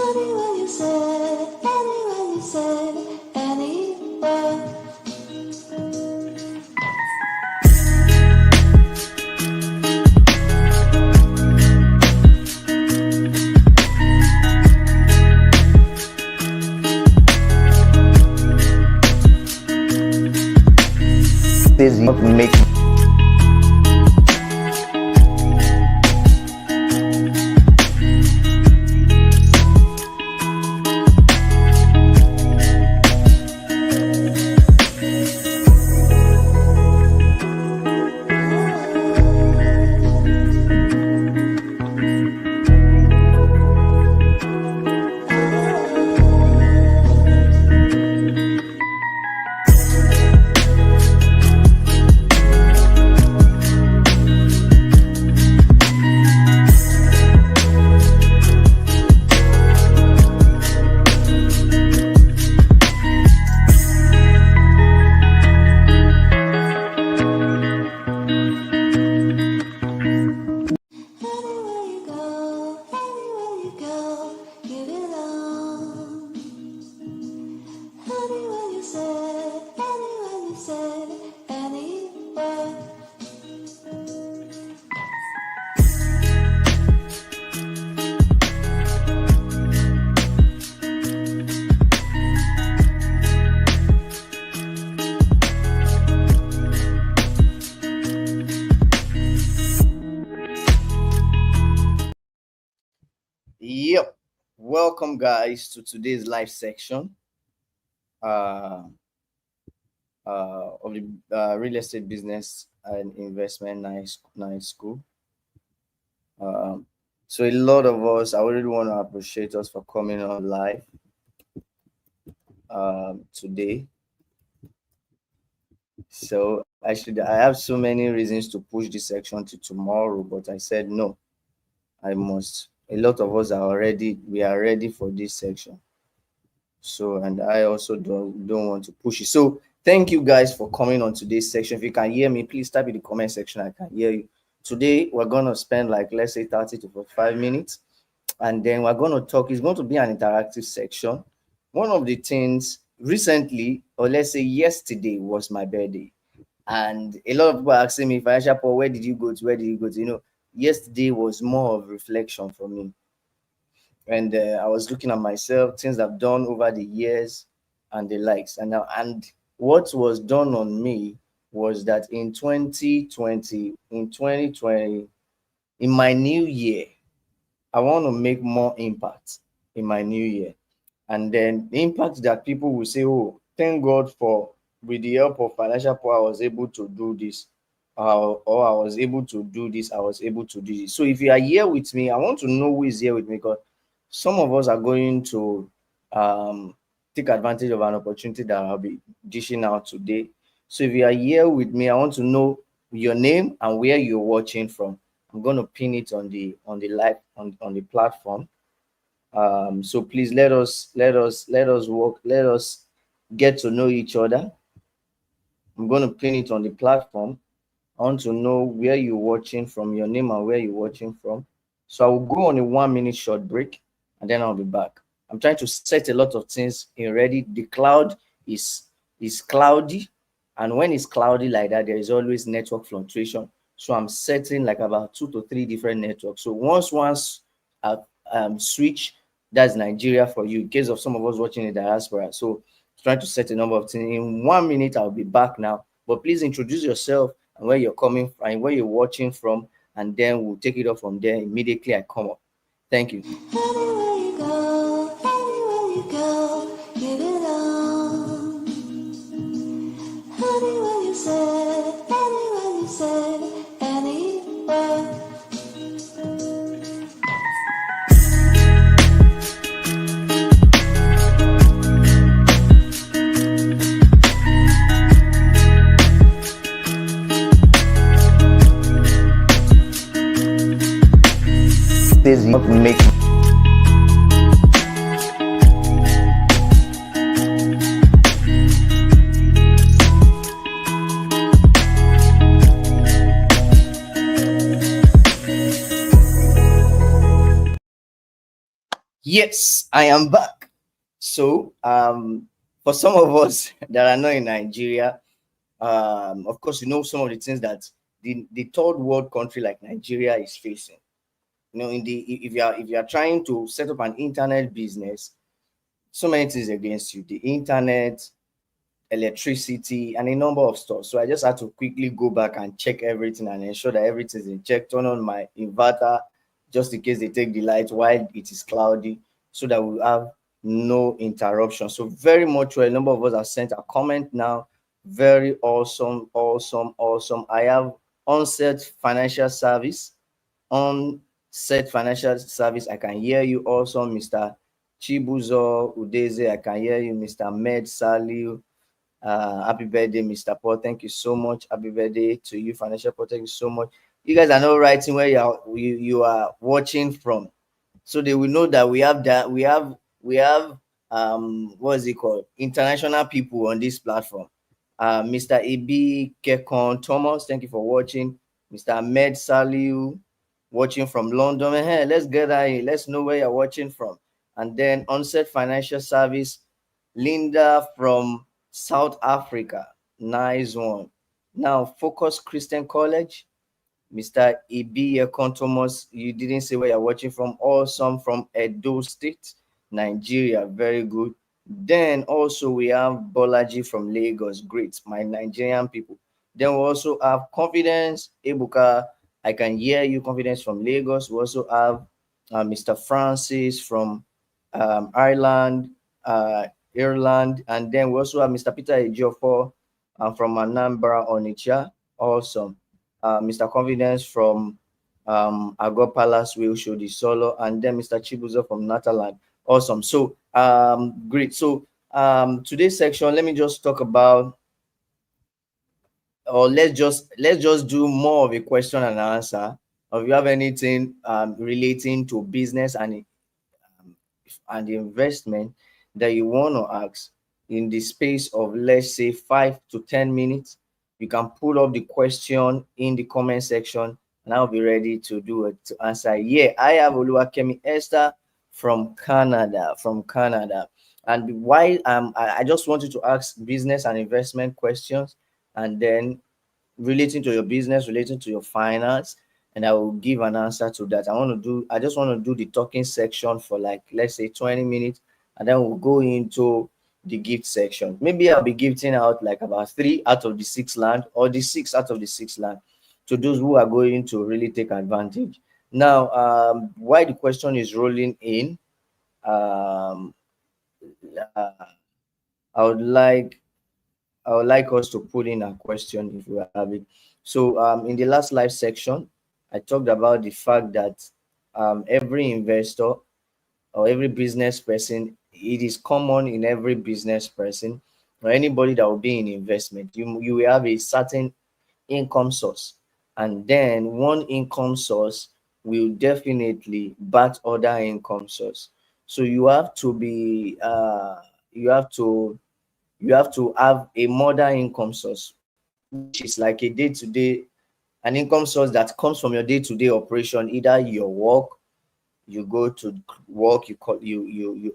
Anywhere you say, anywhere you say, anywhere. This not make Yep. Welcome, guys, to today's live section of the real estate business and investment nice school. So a lot of us, I really want to appreciate us for coming on live today. So actually, I have so many reasons to push this section to tomorrow, but I said no, I must. A lot of us we are ready for this section. So, and I also don't want to push it. So thank you guys for coming on today's section. If you can hear me, please type in the comment section. I can hear you. Today, we're going to spend like, let's say 30 to 45 minutes. And then we're going to talk. It's going to be an interactive section. One of the things recently, or let's say yesterday, was my birthday. And a lot of people are asking me, Financial Paul, where did you go to? Where did you go to? You know, yesterday was more of reflection for me. And I was looking at myself, things I've done over the years and the likes. And what was done on me was that in 2020, in my new year, I want to make more impact in my new year. And then the impact that people will say, oh, thank God for, with the help of Financial Power, I was able to do this. Or I was able to do this, I was able to do this. So if you are here with me, I want to know who is here with me, because some of us are going to take advantage of an opportunity that I'll be dishing out today. So if you are here with me, I want to know your name and where you're watching from. I'm going to pin it on the live on the platform. So please let us work. Let us get to know each other. I'm going to pin it on the platform. I want to know where you're watching from, your name and where you're watching from. So I will go on a 1 minute short break and then I'll be back. I'm trying to set a lot of things in ready. The cloud is cloudy, and when it's cloudy like that, there is always network fluctuation. So I'm setting like about 2 to 3 different networks. So once switch, that's Nigeria for you, in case of some of us watching in the diaspora. So trying to set a number of things. In 1 minute, I'll be back now. But please introduce yourself and where you're coming from and where you're watching from, and then we'll take it up from there immediately I come up. Thank you. Anywhere you go, give it on. Anywhere you say, anywhere. This not make Yes, I am back. So, for some of us that are not in Nigeria, of course, you know some of the things that the third world country like Nigeria is facing. You know, in the if you are trying to set up an internet business, so many things against you. The internet, electricity, and a number of stuff. So I just had to quickly go back and check everything and ensure that everything is in check. Turn on my inverter just in case they take the light while it is cloudy, so that we have no interruption. So very much well. A number of us have sent a comment now. Very awesome, awesome, awesome. I have onset financial service. Onset financial service. I can hear you also, Mr. Chibuzo Udeze. I can hear you, Mr. Med Saliu. Happy birthday, Mr. Paul. Thank you so much. Happy birthday to you, Financial Paul. Thank you so much. You guys are not writing where you are watching from, so they will know that we have what is it called, international people on this platform. Mr. AB Kekon Thomas, thank you for watching. Mr. Ahmed Saliu, watching from London. Hey, let's get that in. Let's know where you're watching from. And then Onset Financial Service, Linda from South Africa. Nice one. Now, Focus Christian College, Mr. Ibi Thomas, you didn't say where you're watching from. Awesome, from Edo State, Nigeria. Very good. Then also we have Bolaji from Lagos. Great, my Nigerian people. Then we also have Confidence Ebuka. I can hear you, Confidence from Lagos. We also have Mr. Francis from Ireland, Ireland. And then we also have Mr. Peter Ejiofor from Anambra, Onitsha. Awesome. Mr. Confidence from Agor Palace will show the solo, and then Mr. Chibuzo from Nataland. Awesome. So great. So today's section, let me just talk about, or let's just do more of a question and answer. Or if you have anything relating to business and investment that you want to ask in the space of, let's say, 5 to 10 minutes, you can put up the question in the comment section and I'll be ready to do it, to answer. Yeah, I have Oluwakemi Esther from Canada. And why I just wanted to ask business and investment questions, and then relating to your business, relating to your finance, and I will give an answer to that. I just want to do the talking section for, like, let's say 20 minutes, and then we'll go into the gift section. Maybe I'll be gifting out like about 3 out of the 6 land, or the 6 out of the 6 land, to those who are going to really take advantage. Now, why the question is rolling in, um, uh, I would like I would like us to put in a question if we have it. So, in the last live section, I talked about the fact that every investor or every business person, it is common in every business person or anybody that will be in investment. You will have a certain income source, and then one income source will definitely bat other income source. So you have to have a mother income source, which is like a day-to-day, an income source that comes from your day-to-day operation, either your work, you go to work, you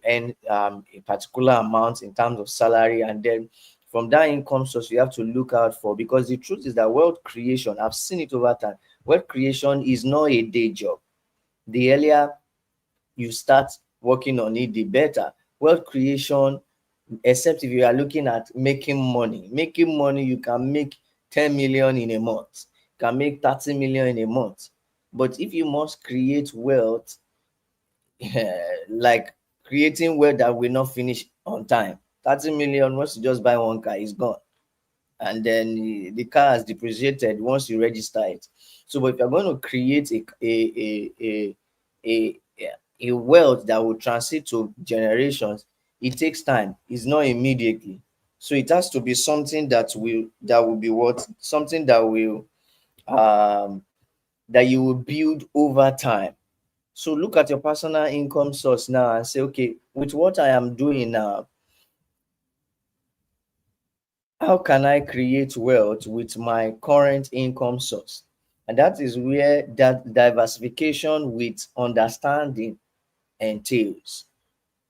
earn a particular amount in terms of salary, and then from that income source you have to look out for, because the truth is that wealth creation, I've seen it over time, wealth creation is not a day job. The earlier you start working on it, the better. Wealth creation, except if you are looking at making money, you can make 10 million in a month, you can make 30 million in a month. But if you must create wealth, like creating wealth that will not finish on time, 30 million, once you just buy one car, is gone, and then the car has depreciated once you register it. So, but if you're going to create a a wealth that will transit to generations, it takes time. It's not immediately. So it has to be something that will be what something um that you will build over time. So look at your personal income source now and say, okay, with what I am doing now, how can I create wealth with my current income source? And that is where that diversification with understanding entails.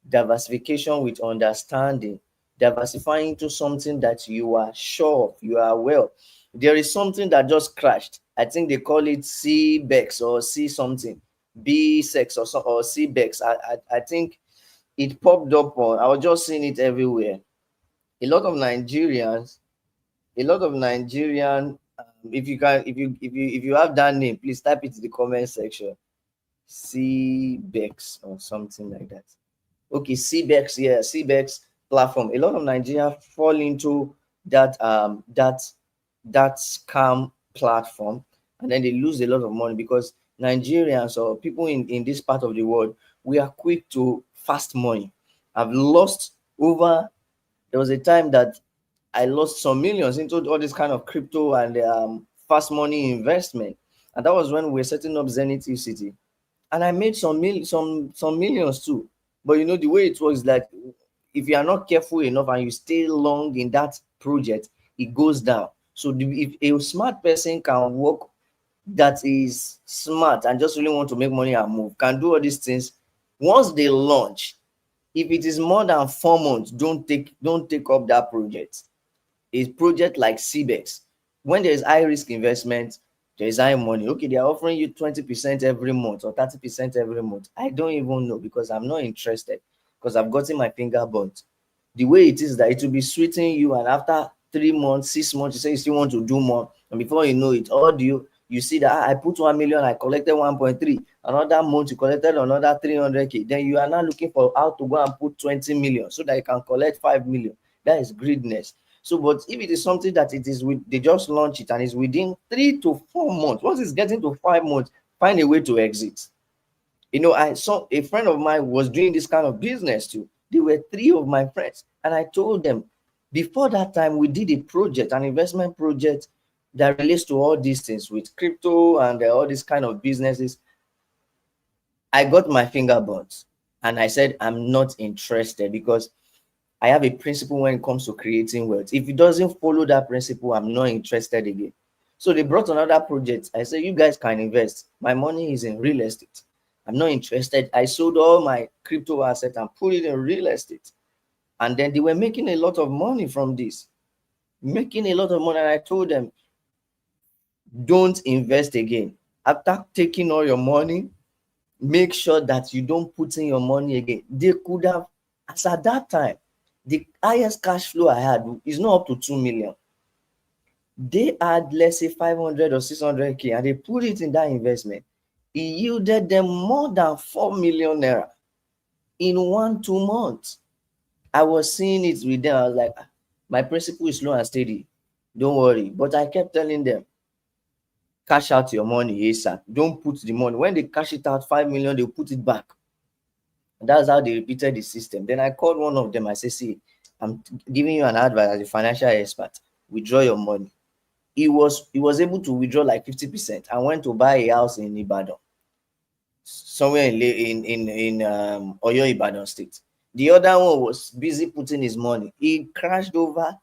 Diversification with understanding, diversifying into something that you are sure of, you are well. There is something that just crashed. I think they call it CBEX or C something, B sex or CBEX. I think it popped up on. I was just seeing it everywhere. A lot of Nigerians, a lot of Nigerian. If you can, if you have that name, please type it in the comment section. CBEX or something like that. Okay, CBEX, yeah, CBEX platform. A lot of Nigeria fall into that scam platform, and then they lose a lot of money because Nigerians or people in this part of the world, we are quick to fast money. I've lost over. There was a time that I lost some millions into all this kind of crypto and fast money investment, and that was when we were setting up Zenith City, and I made some millions too. But you know the way it works, like if you are not careful enough and you stay long in that project, it goes down. So if a smart person can work, that is smart and just really want to make money and move, can do all these things. Once they launch, if it is more than 4 months, don't take up that project. A project like CBEX, when there is high risk investment, there is high money. Okay, they are offering you 20% every month or 30% every month. I don't even know because I'm not interested, because I've gotten my finger burnt. The way it is that it will be sweetening you, and after 3 months, 6 months, you say you still want to do more, and before you know it, all you see that I put 1 million, I collected 1.3. Another month you collected another 300k. Then you are now looking for how to go and put 20 million so that you can collect 5 million. That is greediness. So, but if it is something that it is with, they just launch it and it's within 3 to 4 months, once it's getting to 5 months, find a way to exit. You know, I saw a friend of mine was doing this kind of business too. They were three of my friends, and I told them before that time we did a project, an investment project that relates to all these things with crypto and all these kind of businesses. I got my finger burnt, and I said I'm not interested because I have a principle when it comes to creating wealth. If it doesn't follow that principle, I'm not interested again. So they brought another project. I said, you guys can invest. My money is in real estate. I'm not interested. I sold all my crypto assets and put it in real estate. And then they were making a lot of money from this, making a lot of money. And I told them, don't invest again. After taking all your money, make sure that you don't put in your money again. They could have, as at that time, the highest cash flow I had is not up to 2 million. They had, let's say, 500 or 600k, and they put it in that investment. It yielded them more than 4 million naira in 1-2 months. I was seeing it with them. I was like, my principle is slow and steady. Don't worry. But I kept telling them, cash out your money ASAP. Don't put the money. When they cash it out, 5 million, they'll put it back. And that's how they repeated the system. Then I called one of them. I said, see, I'm giving you an advice as a financial expert. Withdraw your money. He was able to withdraw like 50% and went to buy a house in Ibadan, somewhere in Oyo Ibadan state. The other one was busy putting his money. He crashed over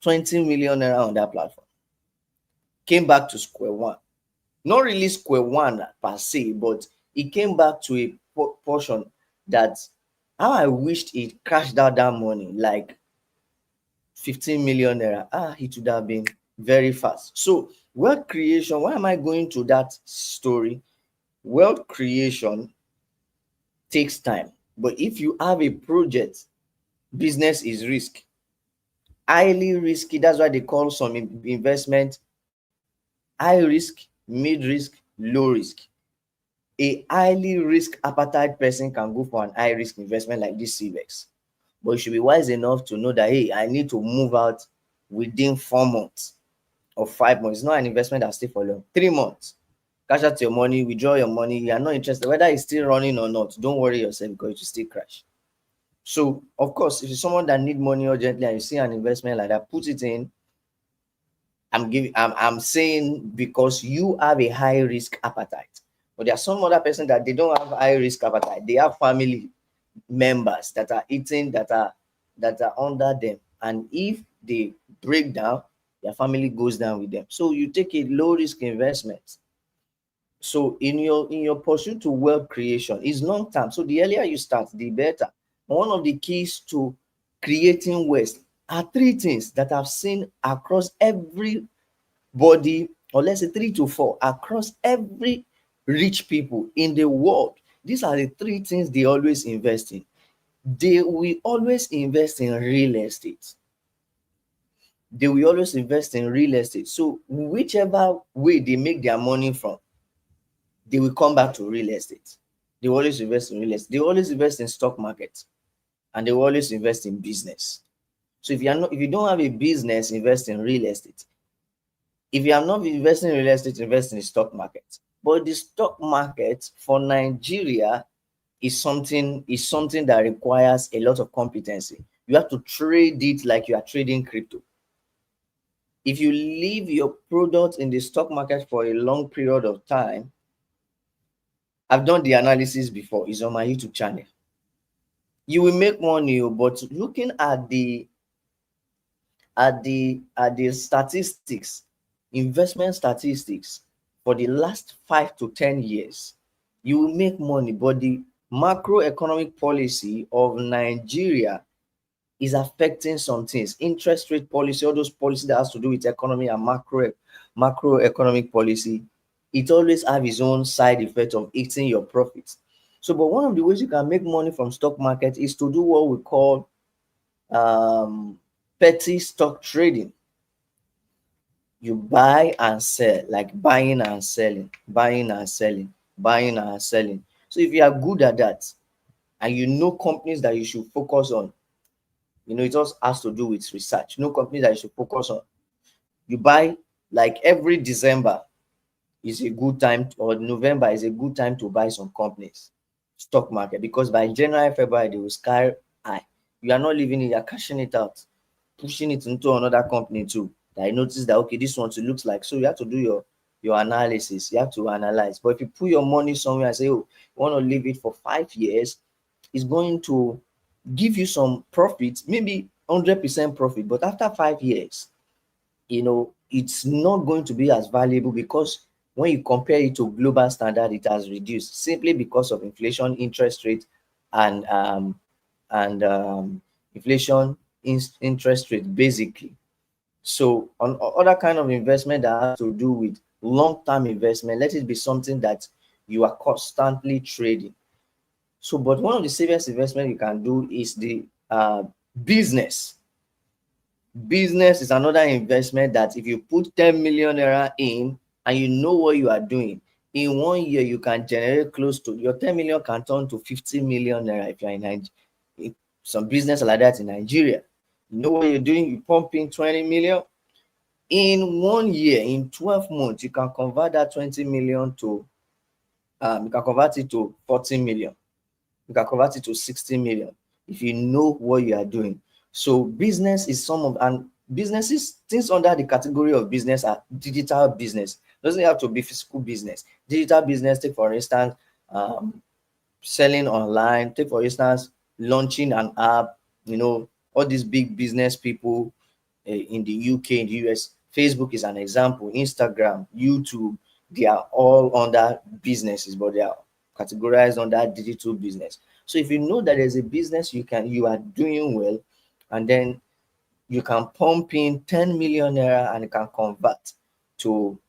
20 million naira on that platform. Came back to square one. Not really square one per se, but he came back to a portion that how I wished he cashed out that money, like 15 million naira. It would have been very fast. So, wealth creation, why am I going to that story? Wealth creation takes time. But if you have a project, business is risk. Highly risky. That's why they call some investment high risk, mid risk, low risk. A highly risk appetite person can go for an high risk investment like this CVEX. But you should be wise enough to know that, hey, I need to move out within 4 months or 5 months. It's not an investment that stays for long. 3 months. Cash out your money, withdraw your money. You are not interested. Whether it's still running or not, don't worry yourself because it will still crash. So, of course, if you're someone that need money urgently and you see an investment like that, put it in. I'm saying because you have a high risk appetite. But there are some other person that they don't have high risk appetite. They have family members that are eating, that are under them. And if they break down, their family goes down with them. So you take a low risk investment. So in your pursuit to wealth creation is long term. So the earlier you start, the better. One of the keys to creating wealth are three things that I've seen across every body, or let's say three to four across every rich people in the world. These are the three things they always invest in. They will always invest in real estate. They will always invest in real estate. So whichever way they make their money from, they will come back to real estate. They always invest in real estate. They always invest in stock market, and they always invest in business. So if you don't have a business, invest in real estate. If you are not investing in real estate, invest in the stock market. But the stock market for Nigeria is something that requires a lot of competency. You have to trade it like you are trading crypto. If you leave your product in the stock market for a long period of time, I've done the analysis before, it's on my YouTube channel. You will make money, but looking at the statistics, investment statistics for the last 5 to 10 years, you will make money, but the macroeconomic policy of Nigeria is affecting some things. Interest rate policy, all those policies that has to do with economy and macroeconomic policy, it always have its own side effect of eating your profits. So, but one of the ways you can make money from stock market is to do what we call um, petty stock trading. You buy and sell, like buying and selling, buying and selling, buying and selling. So if you are good at that, and you know companies that you should focus on, it also has to do with research. No companies that you should focus on. You buy, like every December is a good time, or November is a good time to buy some companies, stock market, because by January, February, they will sky high. You are not leaving it, you are cashing it out, pushing it into another company too. That I noticed that, okay, this one too looks like. So you have to do your analysis. You have to analyze. But if you put your money somewhere and say, oh, you want to leave it for 5 years, it's going to give you some profit, maybe 100% profit. But after 5 years, it's not going to be as valuable, because when you compare it to global standard, it has reduced simply because of inflation, interest rate, and inflation interest rate, basically. So on other kind of investment that has to do with long-term investment, let it be something that you are constantly trading. So, but one of the safest investment you can do is the business. Business is another investment that if you put 10 million naira in and you know what you are doing, in 1 year you can generate close to your 10 million can turn to 50 million naira if you're in Nigeria. Some business like that in Nigeria. You know what you're doing, you pump in 20 million. In 1 year, in 12 months, you can convert that 20 million to you can convert it to 40 million. You can convert it to 60 million if you know what you are doing. So business is some of, and businesses, things under the category of business are digital business. Doesn't have to be physical business. Digital business, take for instance, selling online. Take for instance, launching an app. All these big business people in the UK, in the US, Facebook is an example. Instagram, YouTube, they are all under businesses, but they are categorized under digital business. So if you know that there's a business you are doing well, and then you can pump in 10 million naira and it can convert to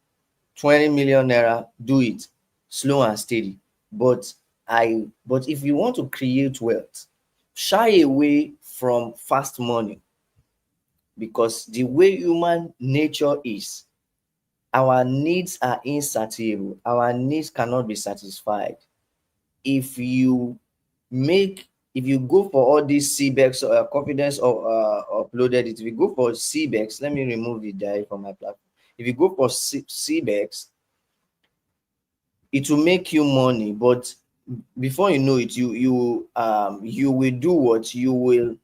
20 million naira, do it slow and steady. But if you want to create wealth, shy away from fast money, because the way human nature is, our needs are insatiable. Our needs cannot be satisfied. If you if you go for all these CBEX confidence or uploaded it, if you go for CBEX, let me remove the diary from my platform. If you go for CBEX, it will make you money, but before you know it, you will do what you'll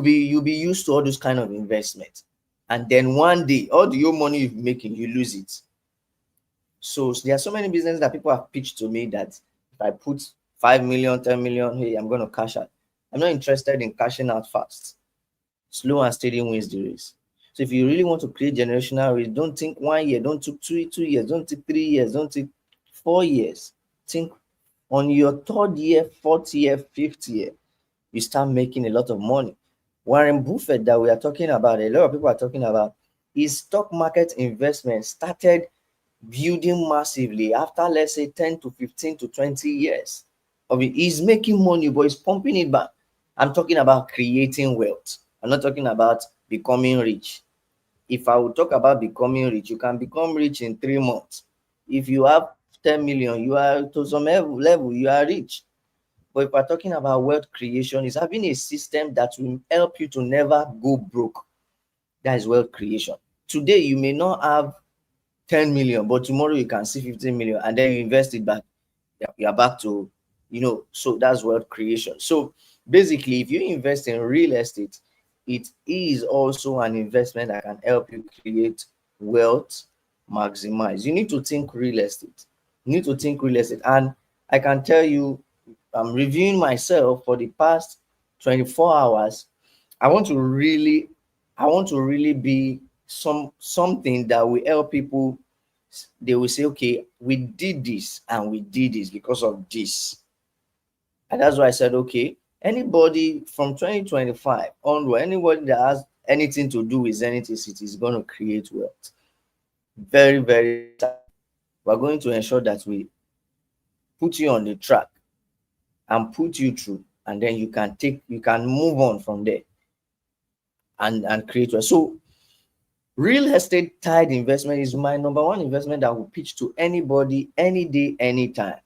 be used to all those kind of investments, and then one day all the your money you're making, you lose it. So there are so many businesses that people have pitched to me that if I put 5 million, 10 million, hey, I'm going to cash out. I'm not interested in cashing out fast. Slow and steady wins the race. So if you really want to create generational risk, don't think 1 year, don't take 2 years, don't take 3 years, don't take 4 years. Think on your third year, fourth year, fifth year, you start making a lot of money. Warren Buffett that we are talking about, a lot of people are talking about, his stock market investment started building massively after, let's say, 10 to 15 to 20 years of it. He's making money, but he's pumping it back. I'm talking about creating wealth. I'm not talking about becoming rich. If I would talk about becoming rich, you can become rich in 3 months. If you have 10 million, you are to some level, you are rich. But if we're talking about wealth creation, is having a system that will help you to never go broke. That is wealth creation. Today, you may not have 10 million, but tomorrow you can see 15 million and then you invest it back. You're back to, so that's wealth creation. So basically, if you invest in real estate, it is also an investment that can help you create wealth, maximize. You need to think real estate. You need to think real estate. And I can tell you, I'm reviewing myself for the past 24 hours. I want to really, I want to really be something that will help people. They will say, okay, we did this and we did this because of this. And that's why I said, okay, anybody from 2025 onward, anybody that has anything to do with Zenith City is going to create wealth. Very, very certain. We're going to ensure that we put you on the track and put you through, and then you can move on from there and create wealth. So real estate tied investment is my number one investment that will pitch to anybody, any day, anytime.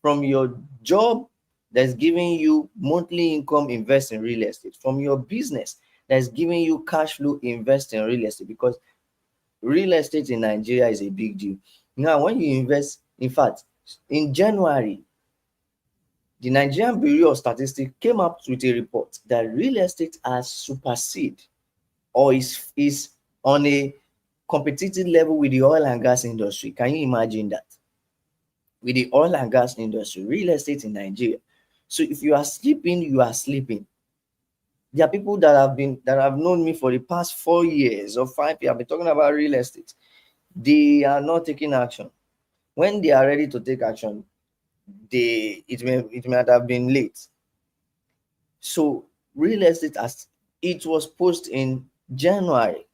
From your job that's giving you monthly income, invest in real estate. From your business that's giving you cash flow, invest in real estate, because real estate in Nigeria is a big deal. Now, when you invest, in fact, in January, the Nigerian Bureau of Statistics came up with a report that real estate has superseded or is on a competitive level with the oil and gas industry. Can you imagine that? With the oil and gas industry, real estate in Nigeria. So if you are sleeping, you are sleeping. There are people that have known me for the past 4 years or 5 years. I've been talking about real estate. They are not taking action. When they are ready to take action, it might have been late. So real estate, as it was posted in January,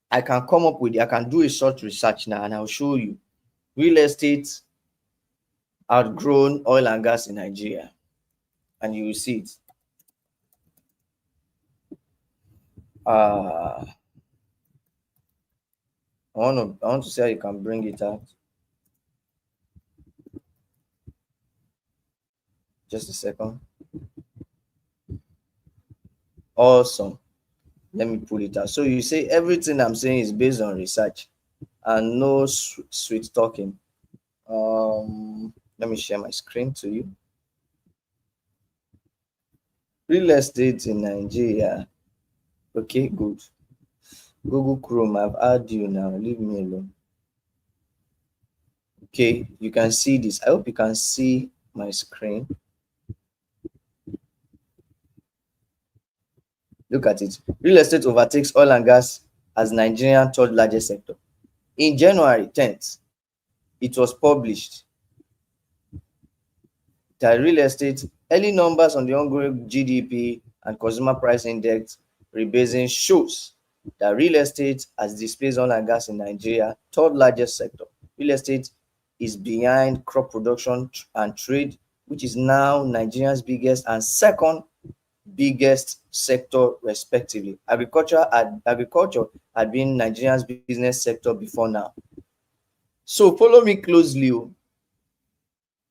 I can do a short research now and I'll show you. Real estate outgrown oil and gas in Nigeria, and you will see it. Uh, I want to see how you can bring it out. Just a second. Awesome. Let me pull it out. So you say everything I'm saying is based on research and no sweet talking. Let me share my screen to you. Real estate in Nigeria. Okay, good. Google Chrome, I've added you now. Leave me alone. Okay, you can see this. I hope you can see my screen. Look at it. Real estate overtakes oil and gas as Nigerian third largest sector. In January 10th, it was published that real estate early numbers on the ongoing GDP and consumer price index rebasing shows that real estate has displaced oil and gas in Nigeria, third largest sector. Real estate is behind crop production and trade, which is now Nigeria's biggest and second biggest sector respectively. Agriculture had been Nigeria's business sector before now. So follow me closely.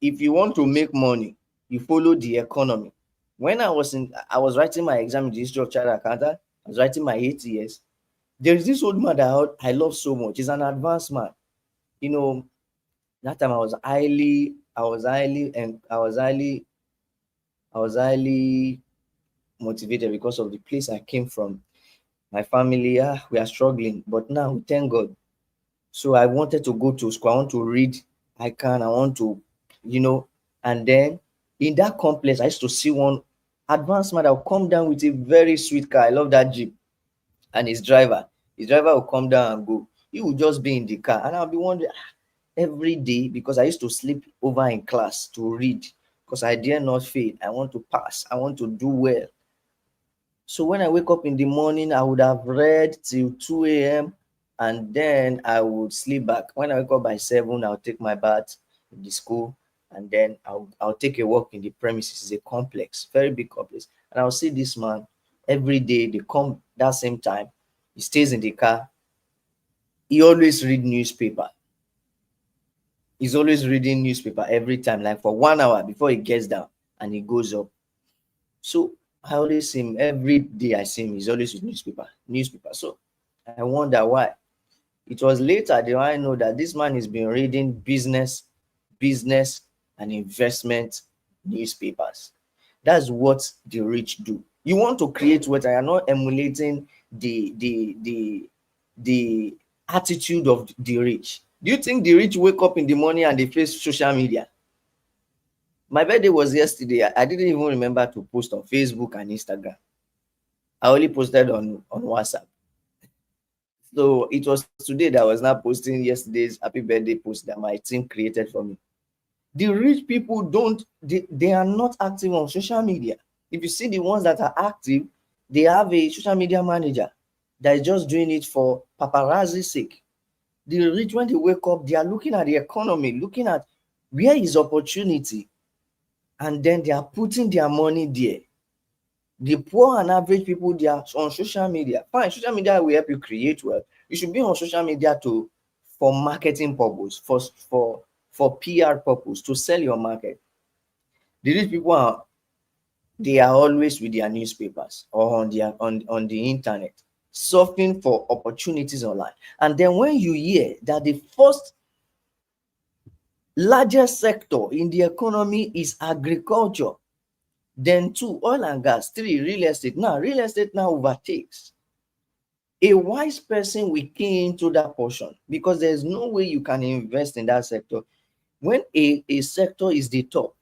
If you want to make money, you follow the economy. When I was writing my exam in the history of chartered accountant, I was writing my 8 years. There is this old man that I love so much. He's an advanced man. That time I was highly motivated because of the place I came from. My family, we are struggling, but now we thank God. So I wanted to go to school. I want to read. I want to, and then in that complex, I used to see one advanced man that would come down with a very sweet car. I love that Jeep. and his driver will come down and go. He will just be in the car, and I'll be wondering, every day, because I used to sleep over in class to read, because I dare not fail. I want to pass, I want to do well. So when I wake up in the morning, I would have read till 2 a.m. and then I would sleep back. When I wake up by 7, I'll take my bath in the school, and then I'll take a walk in the premises. It's a complex, very big complex. And I'll see this man every day. They come that same time. He stays in the car. He always read newspaper. He's always reading newspaper every time, like for 1 hour before he gets down and he goes up. So I always see him every day. I see him. He's always with newspaper. So I wonder why. It was later that I know that this man has been reading business and investment newspapers. That's what the rich do. You want to create wealth, and you're not emulating the attitude of the rich. Do you think the rich wake up in the morning and they face social media? My birthday was yesterday. I didn't even remember to post on Facebook and Instagram. I only posted on WhatsApp. So it was today that I was not posting yesterday's happy birthday post that my team created for me. The rich people they are not active on social media. If you see the ones that are active, they have a social media manager that is just doing it for paparazzi's sake. The rich, when they wake up, they are looking at the economy, looking at where is opportunity, and then they are putting their money there. The poor and average people, they are on social media. Fine, social media will help you create wealth. You should be on social media for marketing purpose, for PR purpose, to sell your market. The rich people they are always with their newspapers or on the internet, surfing for opportunities online. And then when you hear that the first largest sector in the economy is agriculture, then 2, oil and gas, 3, real estate. Now real estate now overtakes. A wise person will key into that portion, because there's no way you can invest in that sector when a sector is the top,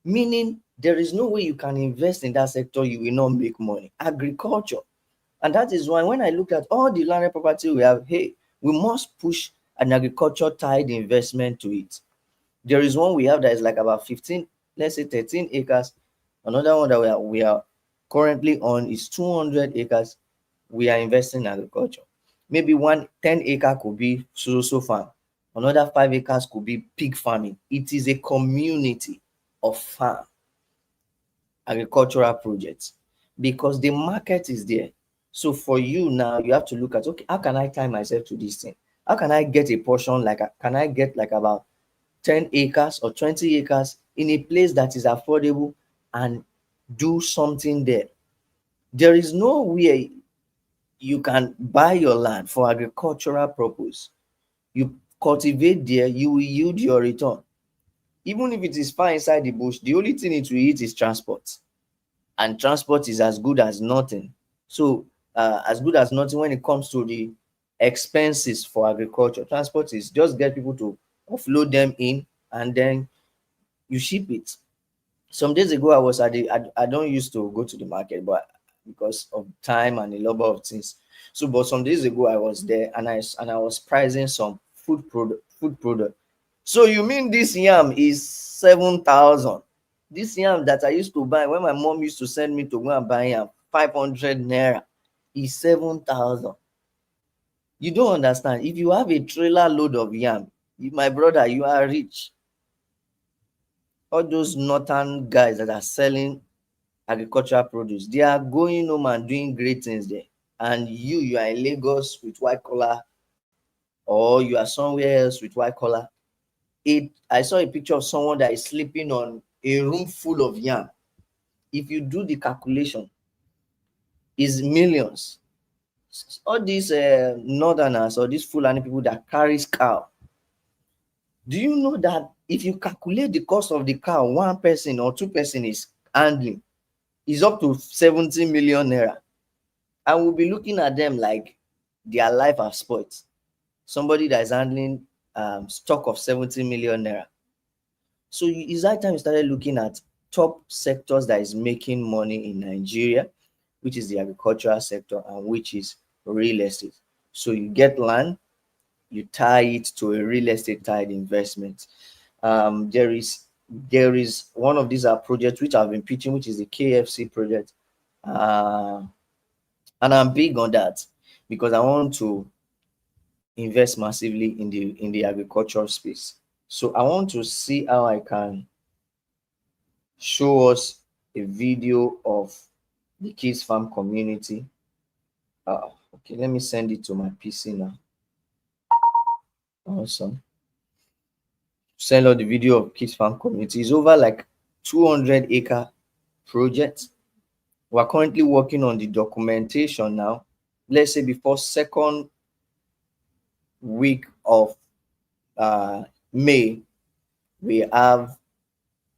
meaning there is no way you can invest in that sector you will not make money. Agriculture. And that is why when I look at all the landed property we have, hey, we must push an agriculture tied investment to it. There is one we have that is like about 15, let's say 13 acres. Another one that we are currently on is 200 acres. We are investing in agriculture. Maybe 10 acre could be so farm. Another 5 acres could be pig farming. It is a community of farm agricultural projects, because the market is there. So for you now, you have to look at, okay, how can I tie myself to this thing? How can I get a portion, can I get like about 10 acres or 20 acres in a place that is affordable and do something there? There is no way you can buy your land for agricultural purpose. You cultivate there, you will yield your return. Even if it is far inside the bush, the only thing it will eat is transport. And transport is as good as nothing. So as good as nothing when it comes to the expenses for agriculture. Transport is just get people to offload them in, and then you ship it. Some days ago, I was at I don't used to go to the market, but because of time and a lot of things. So, but some days ago, I was there, and I was pricing some food product. So you mean this yam is 7,000? This yam that I used to buy when my mom used to send me to go and buy yam, 500 naira, is 7,000. You don't understand. If you have a trailer load of yam, my brother, you are rich. All those northern guys that are selling agricultural produce, they are going home and doing great things there. And you are in Lagos with white collar, or you are somewhere else with white collar. I saw a picture of someone that is sleeping on a room full of yam. If you do the calculation, is millions. All these northerners or these Fulani people that carries cow, do you know that if you calculate the cost of the cow, one person or two person is handling, is up to 70 million naira? And we'll be looking at them like their life has spoiled. Somebody that is handling stock of 70 million naira. So it's that time you started looking at top sectors that is making money in Nigeria, which is the agricultural sector and which is real estate. So you get land, you tie it to a real estate tied investment. There is one of these projects which I've been pitching, which is the KFC project. Uh, and I'm big on that because I want to invest massively in the agricultural space. So I want to see how I can show us a video of the kids farm community. Okay, let me send it to my PC now. Awesome. Send out the video of kids farm community. It's over like 200-acre project. We're currently working on the documentation now. Let's say before second week of uh, May, we have,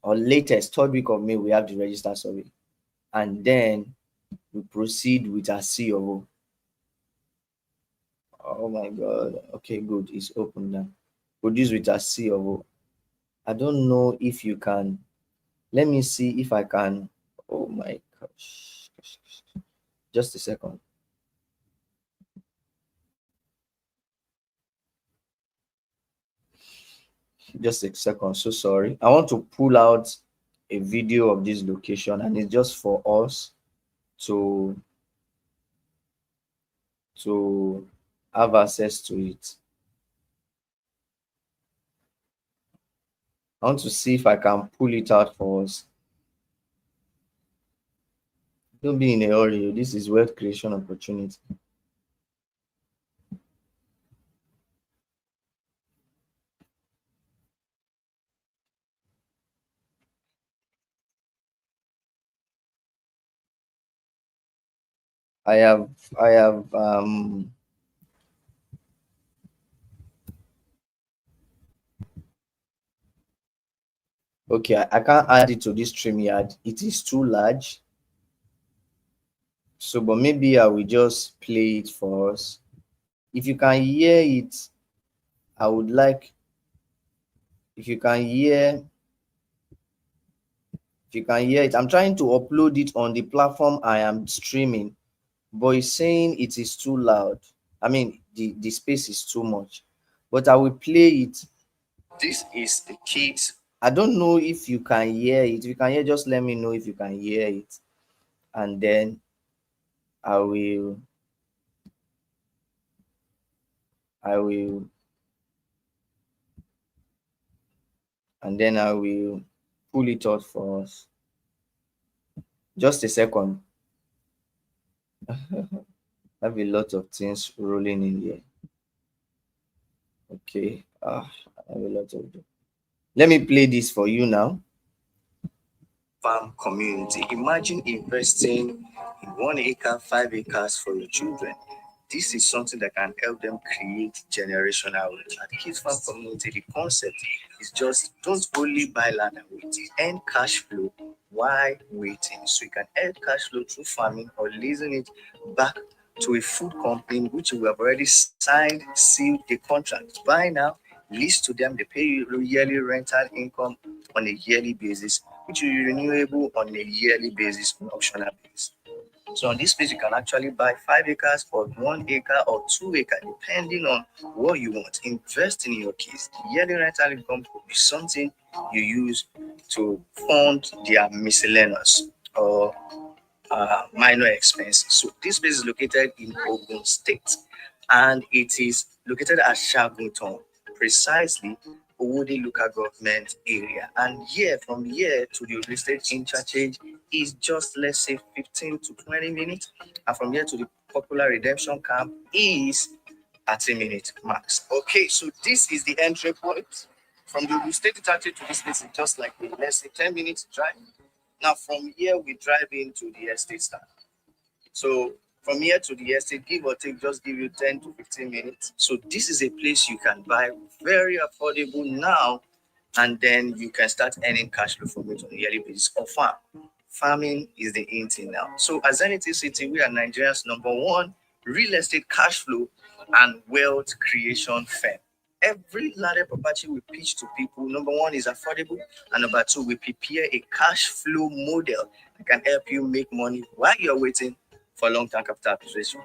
or latest third week of May, we have the register survey, and then we proceed with our COO. Oh my God. Okay, good. It's open now. Produce with our COO. I don't know if you can. Let me see if I can. Oh my gosh. Just a second. Just a second. So sorry. I want to pull out a video of this location, and it's just for us to have access to it. I want to see if I can pull it out for us. Don't be in a hurry. This is wealth creation opportunity. I have I have okay, I can't add it to this stream yard. It is too large. So but maybe I will just play it for us. If you can hear it, I would like, if you can hear if you can hear it. I'm trying to upload it on the platform I am streaming, but it's saying it is too loud. I mean the space is too much. But I will play it. This is the kids. I don't know if you can hear it. If you can hear, just let me know if you can hear it. And then I will I will and then I will pull it out for us. Just a second. I have a lot of things rolling in here. Okay. I have a lot of them. Let me play this for you now. Farm community. Imagine investing in 1 acre, 5 acres for your children. This is something that can help them create generational wealth. At Kids Farm Community, the concept is just don't only buy land and wait. Earn cash flow while waiting. So you can earn cash flow through farming or leasing it back to a food company which we have already signed, sealed the contract. Buy now, lease to them, they pay you yearly rental income on a yearly basis, which will be renewable on a yearly basis on optional basis. So on this page, you can actually buy 5 acres or 1 acre or 2 acre, depending on what you want. Invest in your kids. Yearly rental income will be something you use to fund their miscellaneous or minor expenses. So this place is located in Ogun State, and it is located at Shagunton, precisely Owode local government area. And here, from here to the Ogun State interchange is just, let's say, 15 to 20 minutes, and from here to the Popular Redemption Camp is 30 minutes max. Okay, so this is the entry point. From the Ogun State interchange to this place is just like, let's say, 10 minutes drive. Now from here we drive into the estate stand. So from here to the estate, give or take, just give you 10 to 15 minutes. So this is a place you can buy very affordable now, and then you can start earning cash flow from it on a yearly basis or farm. Farming is the in thing now. So as Zenity City, we are Nigeria's #1 real estate cash flow and wealth creation firm. Every landed property we pitch to people, #1 is affordable, and #2, we prepare a cash flow model that can help you make money while you're waiting for long-term capital appreciation.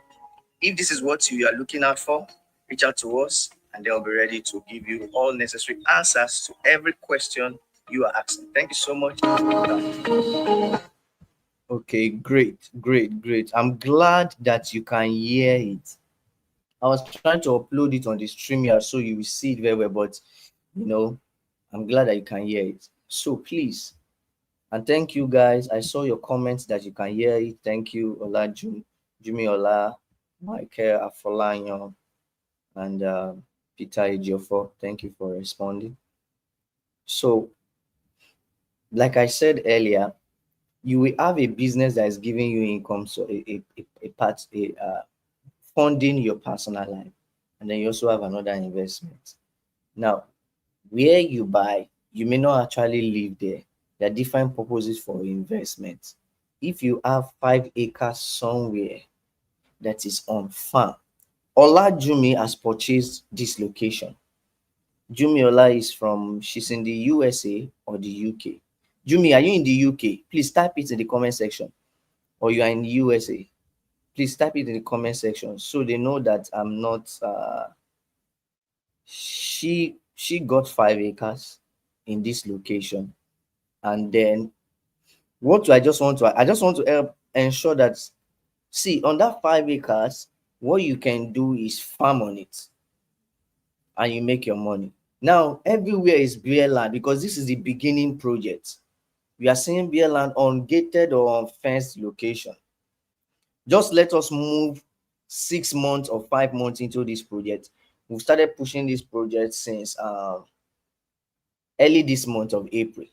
If this is what you are looking out for, reach out to us and they'll be ready to give you all necessary answers to every question you are asking. Thank you so much. Okay, great, great, great. I'm glad that you can hear it. I was trying to upload it on the StreamYard so you will see it very well, but you know, I'm glad that you can hear it. So please, and thank you guys. I saw your comments that you can hear it. Thank you, Ola Jumi Ola, Michael Afolayan, and Peter Ejiofor. Thank you for responding. So, like I said earlier, you will have a business that is giving you income, so a part, funding your personal life, and then you also have another investment. Now, where you buy, you may not actually live there. There are different purposes for investment. If you have 5 acres somewhere that is on farm, Ola Jumi has purchased this location. Jumi Ola is from, she's in the USA or the UK. Jumi, are you in the UK? Please type it in the comment section. Or you are in the USA. Please type it in the comment section so they know that I'm not. She got 5 acres in this location, and then I just want to help ensure that, see, on that 5 acres, what you can do is farm on it and you make your money. Now, everywhere is bare land because this is the beginning project. We are seeing bare land on gated or on fenced location. Just let us move 6 months or 5 months into this project. We've started pushing this project since early this month of April.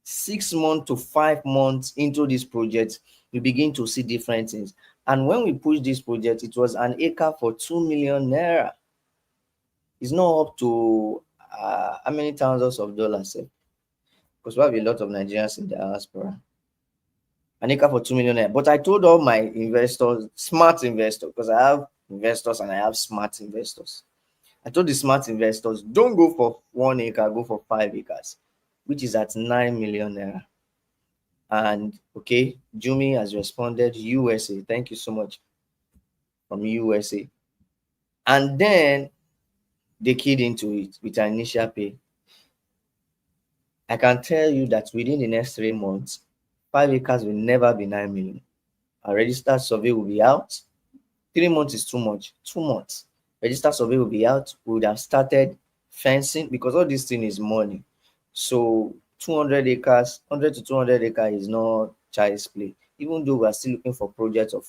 6 months to 5 months into this project, we begin to see different things. And when we pushed this project, it was an acre for 2 million naira. It's not up to how many thousands of dollars, because we have a lot of Nigerians in the diaspora. An acre for 2 million naira. But I told all my investors, smart investors, because I have investors and I have smart investors. I told the smart investors, don't go for 1 acre, go for 5 acres, which is at 9 million naira. And okay, Jumi has responded, USA. Thank you so much, from USA. And then they keyed into it with an initial pay. I can tell you that within the next 3 months, 5 acres will never be 9 million. A registered survey will be out. 3 months is too much. 2 months. Registered survey will be out. We would have started fencing because all this thing is money. So 200 acres, 100 to 200 acres is not child's play. Even though we are still looking for projects of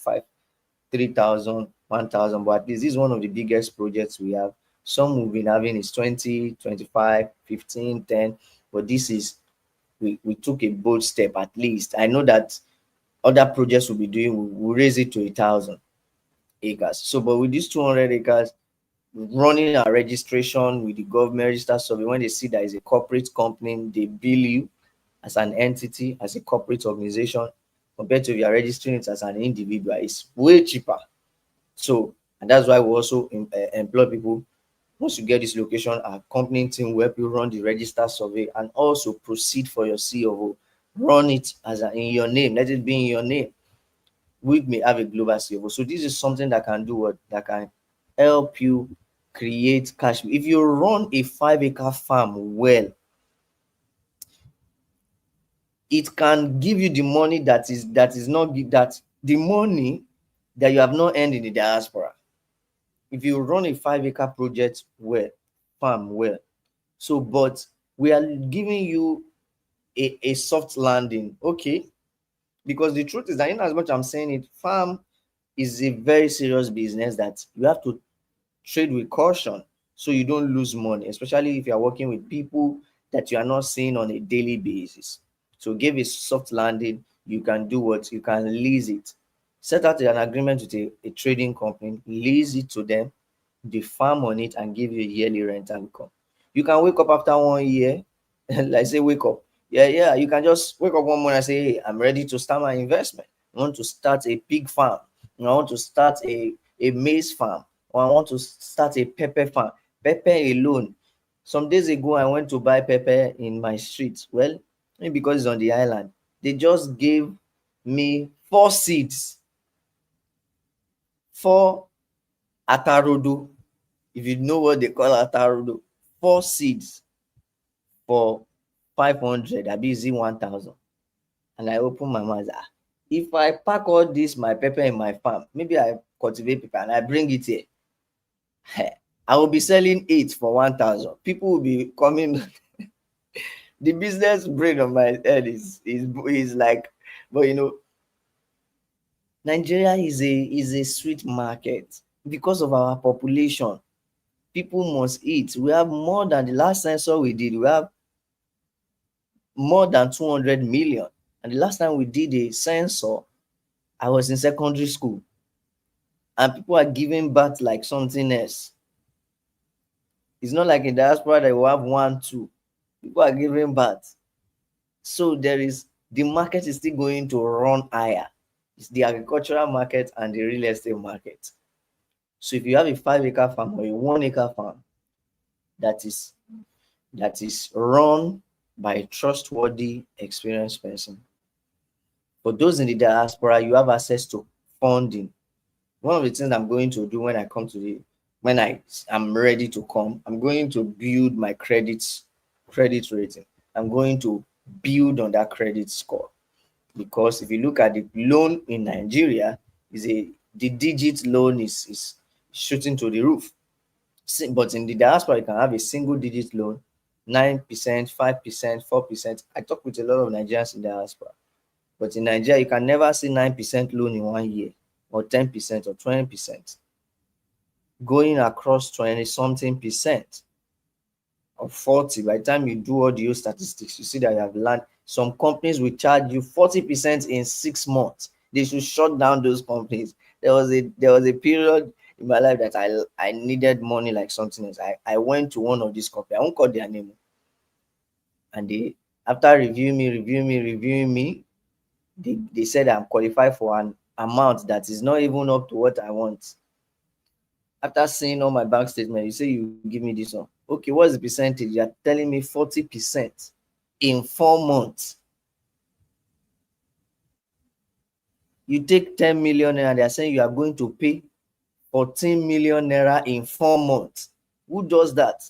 3,000, 1,000, but at least this is one of the biggest projects we have. Some we've been having is 20, 25, 15, 10, but this is, we took a bold step at least. I know that other projects will be doing, we'll raise it to 1,000 acres. So, but with these 200 acres, running a registration with the government register survey, when they see that is a corporate company, they bill you as an entity, as a corporate organization, compared to if you're registering it as an individual. It's way cheaper. So, and that's why we also employ people. Once you get this location, our company team will help you run the register survey and also proceed for your COO. Run it as in your name. Let it be in your name. We may have a global COO. So this is something that can do what, that can help you create cash. If you run a 5 acre farm well, it can give you the money that is not that the money that you have not earned in the diaspora. If you run a 5 acre project well, farm well. So, but we are giving you a soft landing, okay? Because the truth is that, in as much I'm saying it, farm is a very serious business that you have to trade with caution so you don't lose money, especially if you're working with people that you are not seeing on a daily basis. So give a soft landing. You can do what? You can lease it. Set out an agreement with a trading company, lease it to them, they farm on it and give you a yearly rental income. You can wake up after 1 year, like say wake up. Yeah. You can just wake up one morning and say, hey, I'm ready to start my investment. I want to start a pig farm. I want to start a maize farm, or I want to start a pepper farm. Pepper alone. Some days ago, I went to buy pepper in my street. Well, maybe because it's on the island, they just gave me 4 seeds. 4 atarodo. If you know what they call atarodo, 4 seeds for 500, I be 1,000. And I open my mouth. If I pack all this my pepper in my farm, maybe I cultivate pepper and I bring it here, I will be selling 8 for 1,000. People will be coming. The business brain of my head is like, but Nigeria is a sweet market because of our population. People must eat. We have more than the last census we did. We have more than 200 million. And the last time we did a census, I was in secondary school. And people are giving birth like something else. It's not like in diaspora that we have 1, 2. People are giving birth. So the market is still going to run higher. It's the agricultural market and the real estate market. So if you have a 5-acre farm or a 1-acre farm that is run by a trustworthy, experienced person, for those in the diaspora, you have access to funding. One of the things I'm going to do when I'm ready to come, I'm going to build my credit rating. I'm going to build on that credit score, because if you look at the loan in Nigeria, the digit loan is shooting to the roof. But in the diaspora, you can have a single digit loan, 9%, 5%, 4%. I talk with a lot of Nigerians in the diaspora. But in Nigeria, you can never see 9% loan in 1 year, or 10% or 20%. Going across 20 something percent or 40. By the time you do all the statistics, you see that you have learned. Some companies will charge you 40% in 6 months. They should shut down those companies. There was a period in my life that I needed money like something else. I went to one of these companies. I won't call their name. And they, after reviewing me, they said I'm qualified for an amount that is not even up to what I want. After seeing all my bank statement, you say you give me this one. Okay, what's the percentage? You're telling me 40% in 4 months. You take 10 million naira, they're saying you are going to pay 14 million naira in 4 months. Who does that?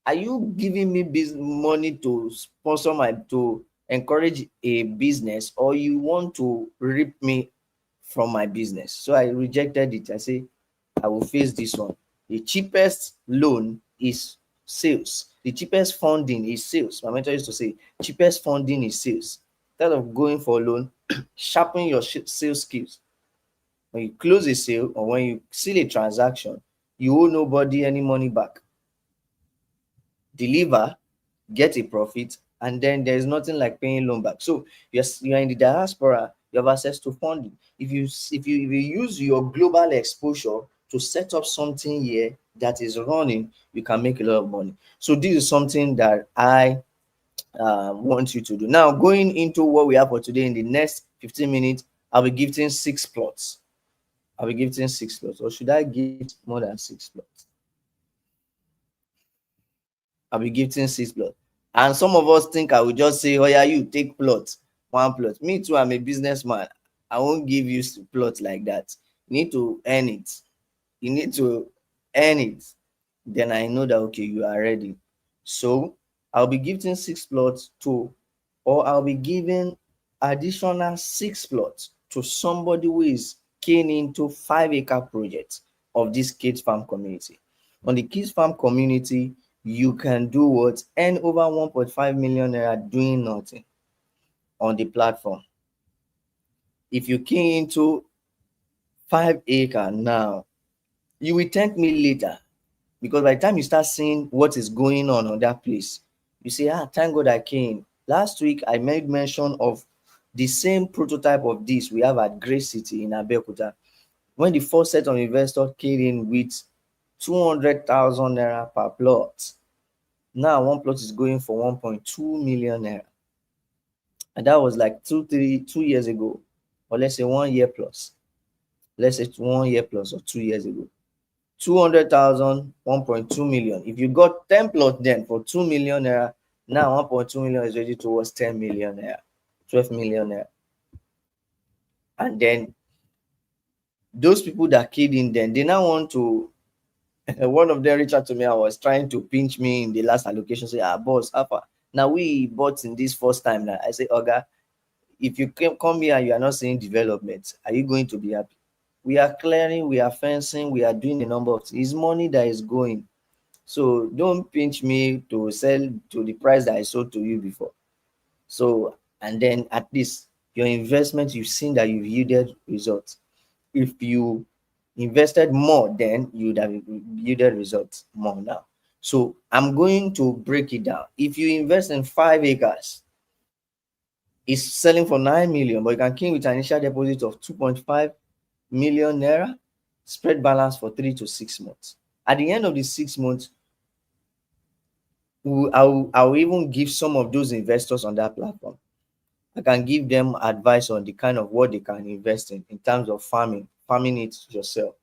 Are you giving me money to to encourage a business, or you want to rip me from my business? So I rejected it. I say, I will face this one. The cheapest loan is sales. The cheapest funding is sales. My mentor used to say, cheapest funding is sales. Instead of going for a loan, sharpen your sales skills. When you close a sale or when you seal a transaction, you owe nobody any money back. Deliver, get a profit, and then there's nothing like paying loan back. So yes, you are in the diaspora, you have access to funding. If you use your global exposure to set up something here that is running, you can make a lot of money. So this is something that I want you to do. Now, going into what we have for today, in the next 15 minutes, I'll be gifting 6 plots. I'll be gifting 6 plots, or should I gift more than 6 plots? I'll be gifting 6 plots. And some of us think I will just say, oh yeah, you take plot, 1 plot. Me too, I'm a businessman. I won't give you plot like that. You need to earn it. You need to earn it. Then I know that, okay, you are ready. So I'll be gifting 6 plots or I'll be giving additional 6 plots to somebody who is keen into 5-acre projects of this kids farm community. On the kids farm community, you can do what? Earn over 1.5 million naira doing nothing on the platform. If you keen into 5-acre now, you will thank me later, because by the time you start seeing what is going on that place, you say, thank God I came. Last week I made mention of the same prototype of this we have at Grace City in Abeokuta, when the first set of investors came in with 200,000 naira per plot. Now 1 plot is going for 1.2 million naira, and that was like 2 years ago, or let's say 1 year plus. Let's say 1 year plus or 2 years ago. 200,000, 1.2 million. If you got 10 plots then for 2 million naira, now 1.2 million is ready towards 10 million naira, 12 million naira. And then Those people that keyed in then, they now want to one of them reached out to me. I was trying to pinch me in the last allocation, say, boss, Alpha. Now we bought in this first time now. I say, Oga, if you come here and you are not seeing development, are you going to be happy? We are clearing, we are fencing, we are doing a number of things. It's money that is going. So don't pinch me to sell to the price that I sold to you before. So, and then at least your investment, you've seen that you've yielded results. If you invested more, then you would have yielded results more now. So I'm going to break it down. If you invest in 5 acres, it's selling for 9 million, but you can key with an initial deposit of 2.5 million naira, spread balance for 3 to 6 months. At the end of the 6 months, I'll even give some of those investors on that platform. I can give them advice on the kind of what they can invest in terms of farming it yourself.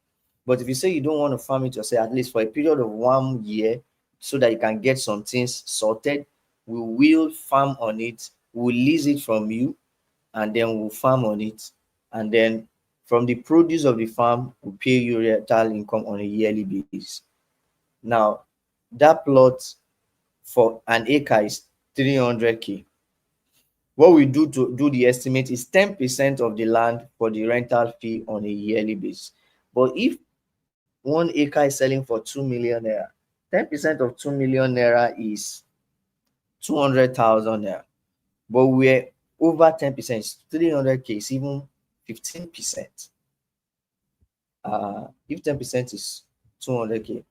But if you say you don't want to farm it yourself, at least for a period of 1 year, so that you can get some things sorted, we will farm on it, we'll lease it from you, and then we'll farm on it. And then from the produce of the farm, we'll pay you rental income on a yearly basis. Now, that plot for an acre is 300K. What we do to do the estimate is 10% of the land for the rental fee on a yearly basis. But if 1 acre is selling for 2 million naira, 10% of 2 million naira is 200,000 naira. But we're over 10%, 300K is even 15%. If 10% is 200K,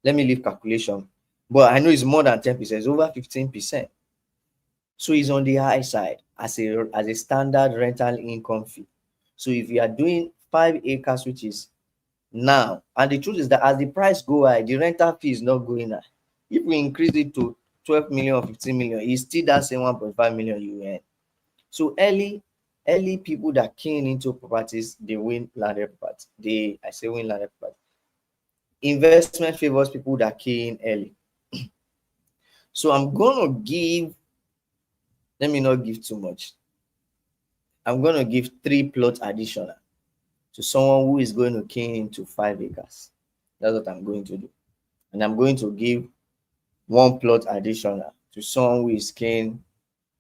let me leave calculation. But I know it's more than 10%, it's over 15%. So it's on the high side as a standard rental income fee. So if you are doing 5 acres, which is now, and the truth is that as the price go high, the rental fee is not going high. If we increase it to 12 million or 15 million, it's still that same 1.5 million you earn. So early people that keen into properties, they win landed property. I say win landed property. Investment favors people that key in early. So I'm gonna give, let me not give too much. I'm gonna give 3 plots additional to someone who is going to key into 5 acres. That's what I'm going to do. And I'm going to give 1 plot additional to someone who is keying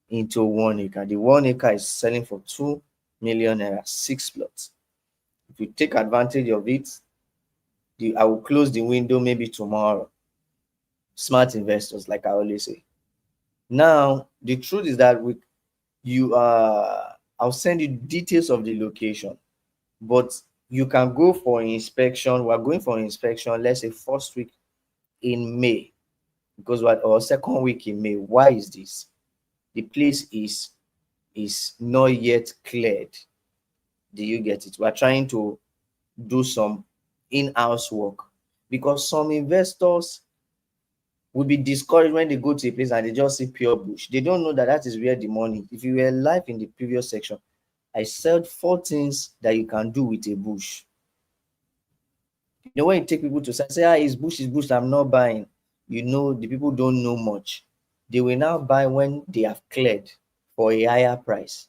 into 1 acre. The 1 acre is selling for 2 million naira, 6 plots. If you take advantage of it, I will close the window maybe tomorrow. Smart investors, like I always say. Now, the truth is that I'll send you details of the location, but you can go for inspection. We're going for inspection, let's say first week in May, because or second week in May. Why is this? The place is not yet cleared. Do you get it? We're trying to do some in-house work because some investors will be discouraged when they go to a place and they just see pure bush. They don't know that that is where the money. If you were live in the previous section, I said 4 things that you can do with a bush. You know, when you take people to say, it's bush, I'm not buying. You know, the people don't know much. They will now buy when they have cleared for a higher price.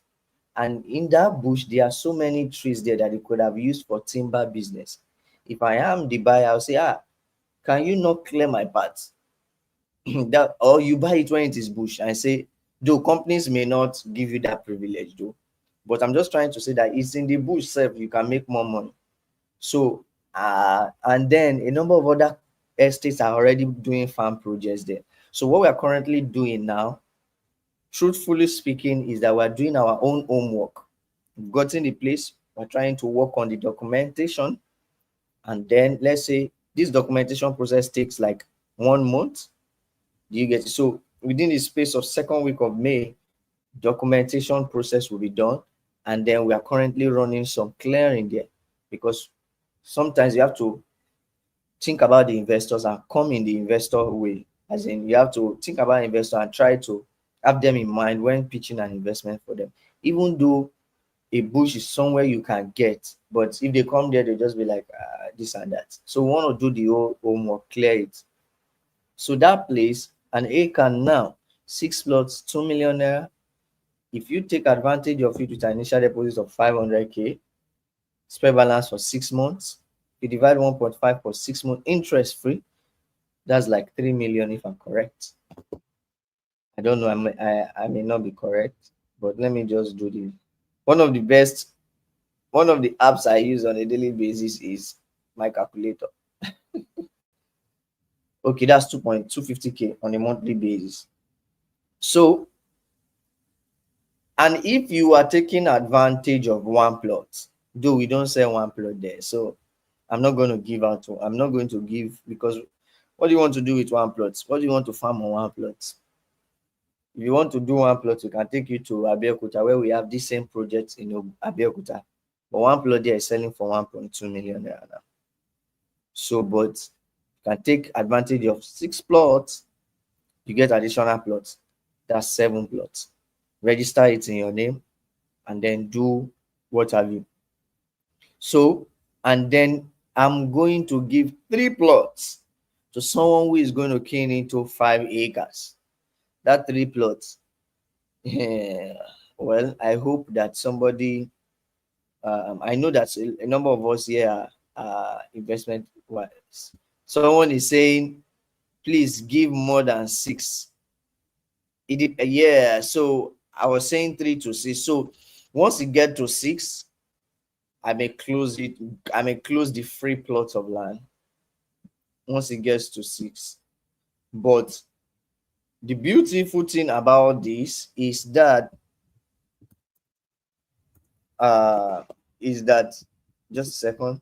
And in that bush, there are so many trees there that they could have used for timber business. If I am the buyer, I'll say, can you not clear my path? That, or you buy it when it is bush. And say, though companies may not give you that privilege, though, but I'm just trying to say that it's in the bush self you can make more money. So and then a number of other estates are already doing farm projects there. So what we are currently doing now, truthfully speaking, is that we're doing our own homework. We've gotten the place, we're trying to work on the documentation, and then let's say this documentation process takes like 1 month. Do you get it? So within the space of second week of May, documentation process will be done, and then we are currently running some clearing there, because sometimes you have to think about the investors and come in the investor way. As in, you have to think about investor and try to have them in mind when pitching an investment for them. Even though a bush is somewhere you can get, but if they come there, they'll just be like, this and that. So we want to do the whole homework, clear it. So that place, an acre now, 6 plots, 2 million naira. If you take advantage of it with an initial deposit of 500K, spread balance for 6 months. You divide 1.5 for 6 months, interest free. That's like 3 million if I'm correct. I don't know. I may not be correct, but let me just do this. One of the best, one of the apps I use on a daily basis is my calculator. Okay, that's 2.250K on a monthly basis. So, and if you are taking advantage of one plot, though we don't sell one plot there, so I'm not going to give, because what do you want to do with one plot? What do you want to farm on one plot? If you want to do one plot, we can take you to Abeokuta, where we have this same project in Abeokuta. But one plot there is selling for 1.2 million naira now. So, but you can take advantage of 6 plots, you get additional plots. That's 7 plots. Register it in your name and then do what have you. So, and then I'm going to give 3 plots to someone who is going to key into 5 acres. That 3 plots. Well, I hope that somebody, I know that a number of us here are investment wise. Someone is saying, please give more than 6. Yeah, so I was saying 3 to 6. So once you get to 6, I may close it. I may close the free plots of land once it gets to 6. But the beautiful thing about this uh is that just a second.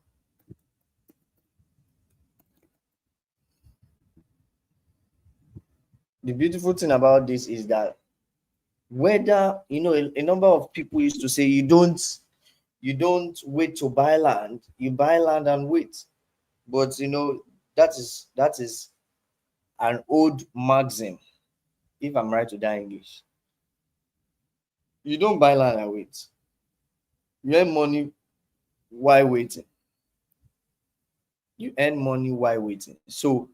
The beautiful thing about this is that whether a number of people used to say you don't wait to buy land, you buy land and wait. But that is an old maxim, if I'm right to that English. You don't buy land and wait. You earn money while waiting. You earn money while waiting. So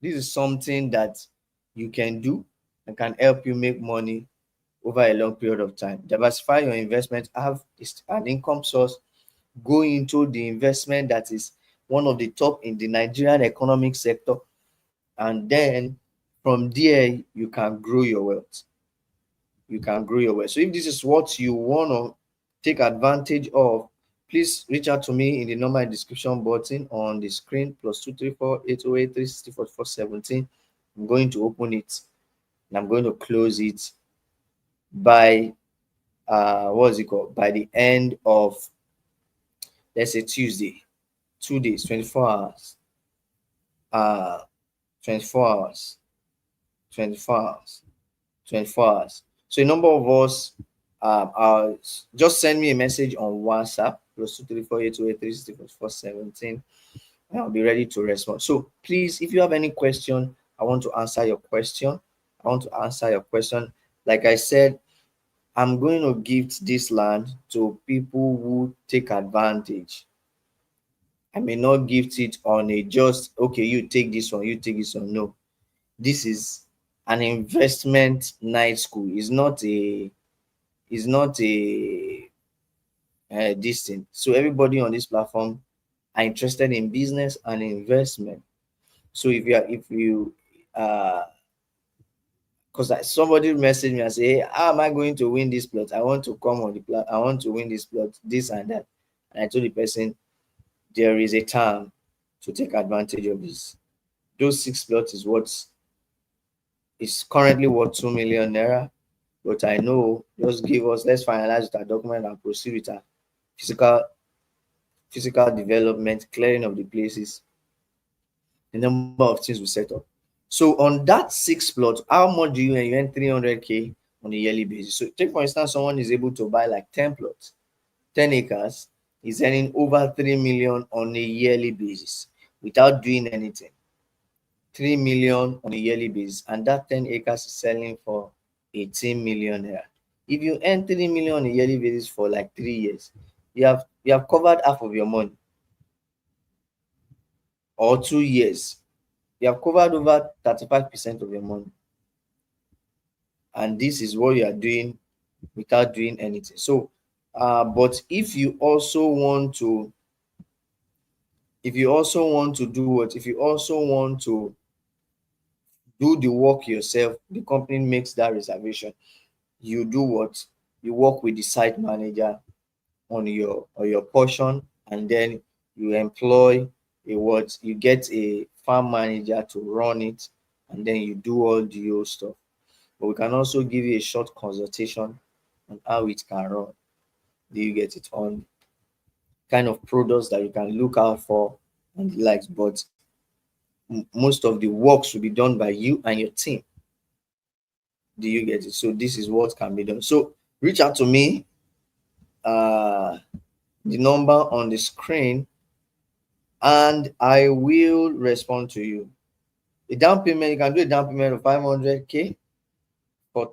this is something that you can do and can help you make money over a long period of time. Diversify your investment, have an income source, go into the investment that is one of the top in the Nigerian economic sector, and then from there you can grow your wealth. You can grow your wealth. So if this is what you want to take advantage of, please reach out to me in the number description button on the screen, +234 808 360 44 17. I'm going to open it and I'm going to close it by what's it called, by the end of, let's say, Tuesday. 2 days, 24 hours, uh 24 hours, 24 hours, 24 hours. So a number of us, just send me a message on WhatsApp, +234 808 360 44 17, and I'll be ready to respond. So please, if you have any question, I want to answer your question. I want to answer your question. Like I said, I'm going to gift this land to people who take advantage. I may not gift it on a just, okay, you take this one, you take this one. No, this is an investment night school. It's not a this thing. So everybody on this platform are interested in business and investment. So if you because somebody messaged me and say, hey, how am I going to win this plot? I want to come on the plot. I want to win this plot, this and that. And I told the person there is a time to take advantage of this. Those 6 plots is what is currently worth 2 million naira. But I know, just give us, let's finalize with our document and proceed with our physical physical development, clearing of the places, the number of things we set up. So on that 6 plot, how much do you earn? You earn 300K on a yearly basis. So take for instance, someone is able to buy like 10 plots, 10 acres, is earning over 3 million on a yearly basis without doing anything. 3 million on a yearly basis, and that 10 acres is selling for 18 million naira. If you earn 3 million on a yearly basis for like 3 years, you have covered half of your money. Or 2 years, you have covered over 35% of your money. And this is what you are doing without doing anything. So but if you also want to If you also want to do what? If you also want to do the work yourself, the company makes that reservation. You do what? You work with the site manager on your portion, and then you employ a what? You get a farm manager to run it, and then you do all the old stuff. But we can also give you a short consultation on how it can run. Do you get it? On kind of products that you can look out for and the likes. But most of the work should be done by you and your team. Do you get it? So this is what can be done. So reach out to me. Uh, the number on the screen, and I will respond to you. A down payment, you can do a down payment of 500K for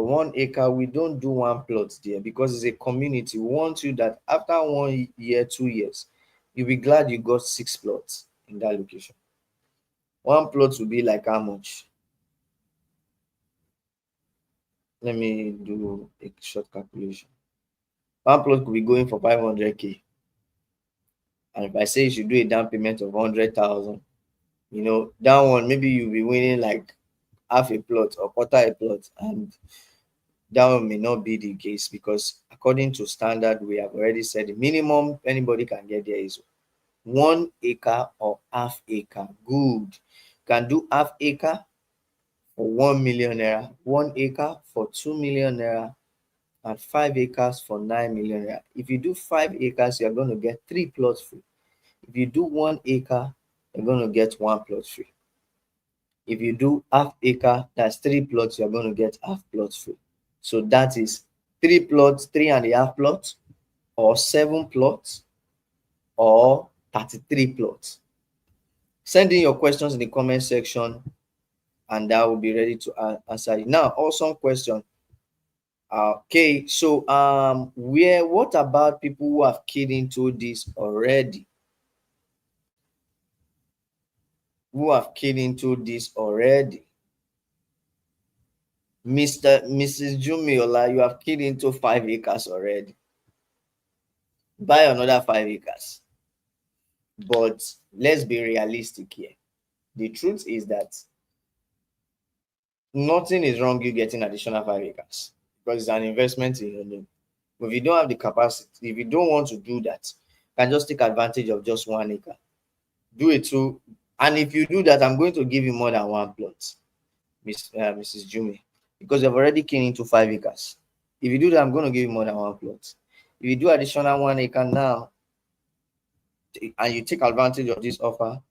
1 acre. We don't do one plot there because it's a community. We want you that after 1 year, 2 years, you'll be glad you got 6 plots in that location. One plot will be like how much? Let me do a short calculation. One plot could be going for 500K. And if I say you should do a down payment of 100,000, that one, maybe you'll be winning like half a plot or quarter a plot. And that one may not be the case because according to standard, we have already said the minimum anybody can get there is 1 acre or half acre. Good. You can do half acre for 1 million naira, 1 acre for 2 million naira, and 5 acres for 9 million naira. If you do 5 acres, you're going to get 3 plots free. If you do 1 acre, you're going to get 1 plot free. If you do half acre, that's 3 plots, you're going to get half plots free. So that is 3 plots, 3.5 plots, or 7 plots, or 33 plots. Send in your questions in the comment section, and I will be ready to answer you. Now, awesome question. Okay, so what about people who have keyed into this already? Mrs. Jumiola, you have keyed into 5 acres already. Buy another 5 acres. But let's be realistic here. The truth is that nothing is wrong you getting additional 5 acres because it's an investment in your name. But if you don't have the capacity, if you don't want to do that, you can just take advantage of just 1 acre. Do it too. And if you do that, I'm going to give you more than 1 plot, Mrs. Jumi, because you've already keyed into 5 acres. If you do that, I'm going to give you more than 1 plot. If you do additional 1 acre now, and you take advantage of this offer,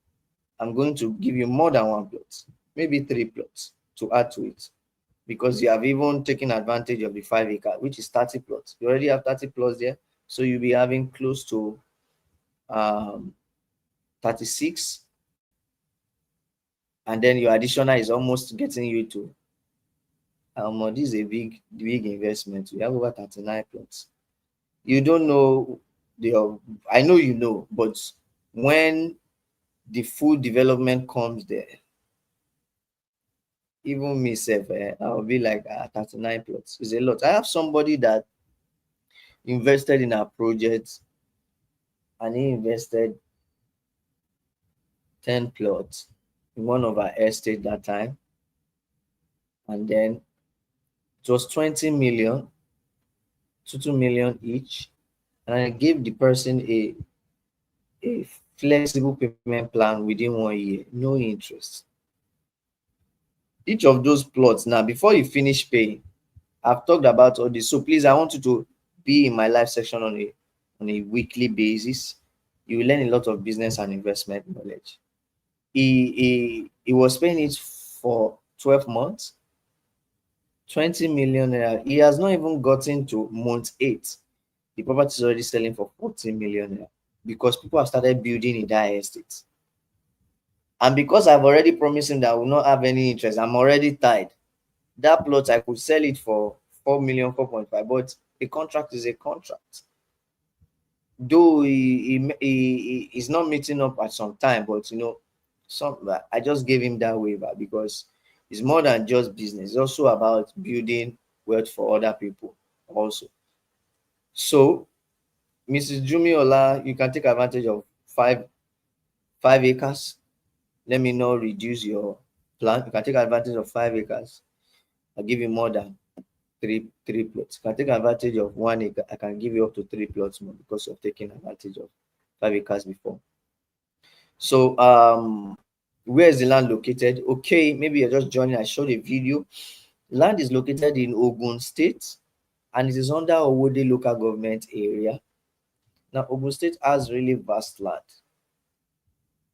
I'm going to give you more than 1 plot, maybe 3 plots to add to it, because you have even taken advantage of the 5 acre, which is 30 plots. You already have 30 plots there, so you'll be having close to 36, and then your additional is almost getting you to this is a big investment. We have over 39 plots. You don't know I know you know, but when the full development comes there, even myself, I'll be like 39 plots is a lot. I have somebody that invested in our project, and he invested 10 plots in one of our estates that time, and then it was 20 million to 2 million each, and I gave the person a flexible payment plan within 1 year, no interest. Each of those plots, now before you finish paying, I've talked about all this, so please, I want you to be in my live section on a weekly basis. You will learn a lot of business and investment knowledge. He was paying it for 12 months, 20 million naira. He has not even gotten to month 8. The property is already selling for 40 million naira because people have started building in that estate. And because I've already promised him that I will not have any interest, I'm already tied. That plot, I could sell it for 4 million, 4.5, but a contract is a contract. Though he is not meeting up at some time, but I just gave him that waiver because it's more than just business. It's also about building wealth for other people also. So, Mrs. Jumiola, you can take advantage of five acres. Let me not reduce your plan. You can take advantage of 5 acres. I'll give you more than three plots. You can take advantage of 1 acre. I can give you up to 3 plots more because of taking advantage of 5 acres before. So where is the land located? Okay, maybe you're just joining. I showed a video. Land is located in Ogun State and it is under Owode local government area. Now, Ogun State has really vast land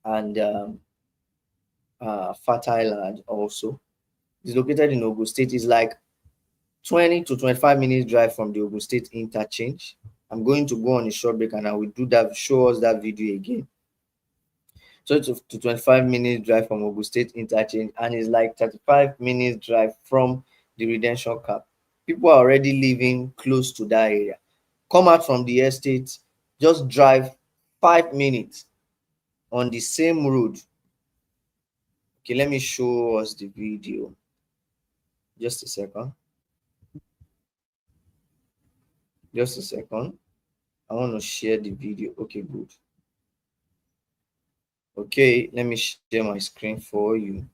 and fertile land also. It's located in Ogun State. It's like 20 to 25 minutes drive from the Ogun State interchange. I'm going to go on a short break and I will do that, show us that video again. So to 25 minutes drive from Ogun State interchange, and it's like 35 minutes drive from the Redemption Cap. People are already living close to that area. Come out from the estate, just drive 5 minutes on the same road. Okay, let me show us the video. Just a second. Just a second. I want to share the video. Okay, good. Okay, let me share my screen for you.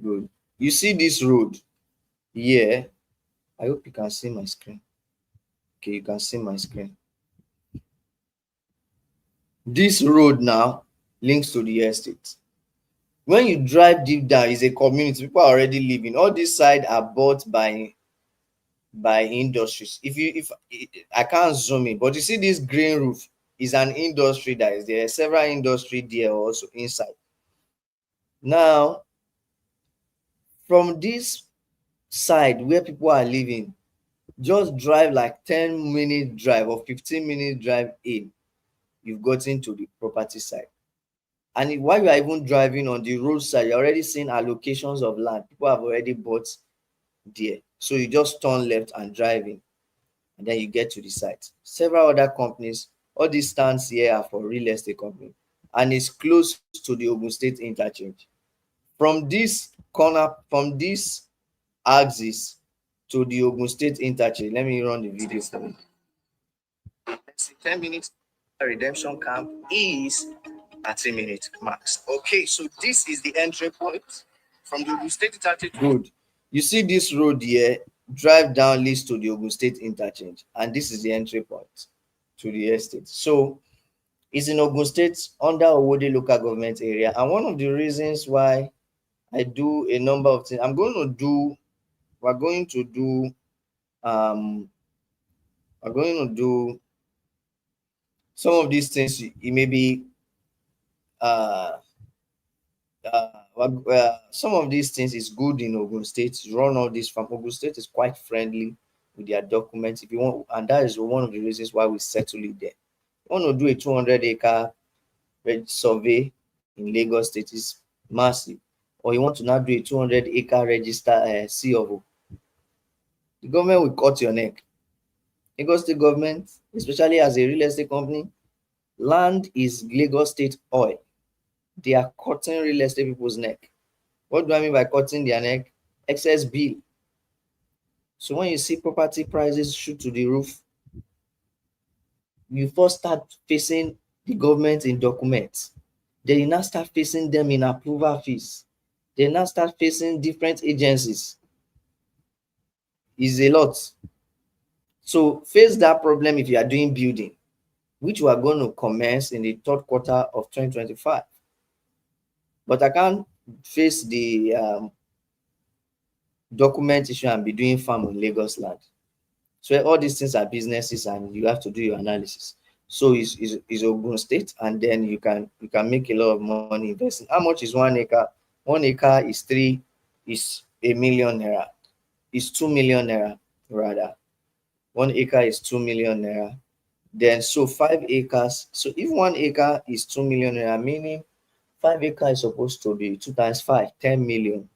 Good. You see this road here? I hope you can see my screen. Okay, you can see my screen. This road now links to the estate. When you drive deep down, it's a community. People are already living. All these sides are bought by industries. If I can't zoom in, but you see this green roof is an industry that is there. Several industry there also inside. Now, from this side where people are living, just drive like 10-minute drive or 15-minute drive in, you've gotten to the property side. And while you are even driving on the roadside, you're already seeing allocations of land. People have already bought there. So you just turn left and drive in, and then you get to the site. Several other companies, all these stands here are for real estate company, and it's close to the Ogun State interchange. From this corner, from this axis to the Ogun State interchange, let me run the video for you. 10 minutes redemption camp is 30 minutes max. Okay, so this is the entry point from the Ogun State interchange. Good. You see this road here, drive down leads to the Ogun State interchange, and this is the entry point to the estate. So it's in Ogun State under Owode local government area. And one of the reasons why I do a number of things, we're going to do some of these things. It may be some of these things is good in Ogun State. Run all this from Ogun State is quite friendly with their documents if you want, and that is one of the reasons why we settle it there. You want to do a 200-acre survey in Lagos State is massive, or you want to now do a 200-acre register C of O, the government will cut your neck. Lagos State government, especially as a real estate company, land is Lagos State oil. They are cutting real estate people's neck. What do I mean by cutting their neck? Excess bill. So when you see property prices shoot to the roof, you first start facing the government in documents. Then you now start facing them in approval fees. Then now start facing different agencies. It's a lot. So face that problem if you are doing building, which we are going to commence in the third quarter of 2025. But I can't face the document issue and be doing farm on Lagos land. So all these things are businesses and you have to do your analysis. So it's Ogun State, and then you can make a lot of money investing. How much is 1 acre? 1 acre is 1 million naira. It's 2 million naira rather. 1 acre is 2 million naira. Then so 5 acres. So if 1 acre is 2 million naira, meaning 5 acres is supposed to be 2 times 5, 10 million.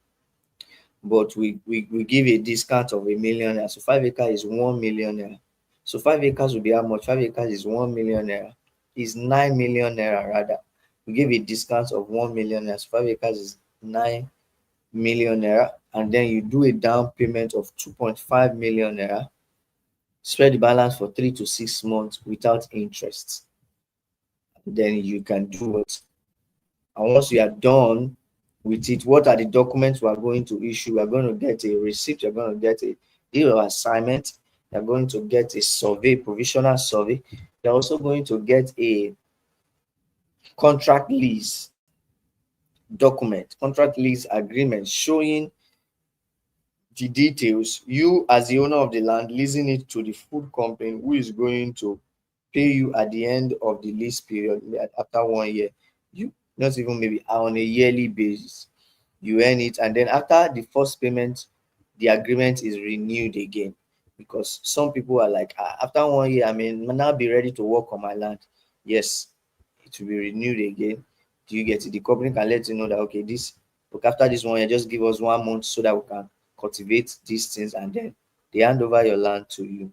But we give a discount of 1 million naira. So 5 acres is 1 million naira. So 5 acres will be how much? 5 acres is 1 million naira. Is 9 million naira rather. We give a discount of 1 million naira. So 5 acres is 9 million naira. And then you do a down payment of 2.5 million naira. Spread the balance for 3 to 6 months without interest. Then you can do what? And once you are done with it, what are the documents we are going to issue? We are going to get a receipt, you're going to get a deal of assignment, you're going to get a survey, provisional survey. You're also going to get a contract lease document, contract lease agreement showing the details. You, as the owner of the land, leasing it to the food company who is going to pay you at the end of the lease period after 1 year. You not even maybe on a yearly basis. You earn it, and then after the first payment, the agreement is renewed again. Because some people are like, "Ah, after 1 year, I mean, now be ready to work on my land." Yes, it will be renewed again. Do you get it? The company can let you know that okay, this look after this 1 year, just give us 1 month so that we can cultivate these things, and then they hand over your land to you.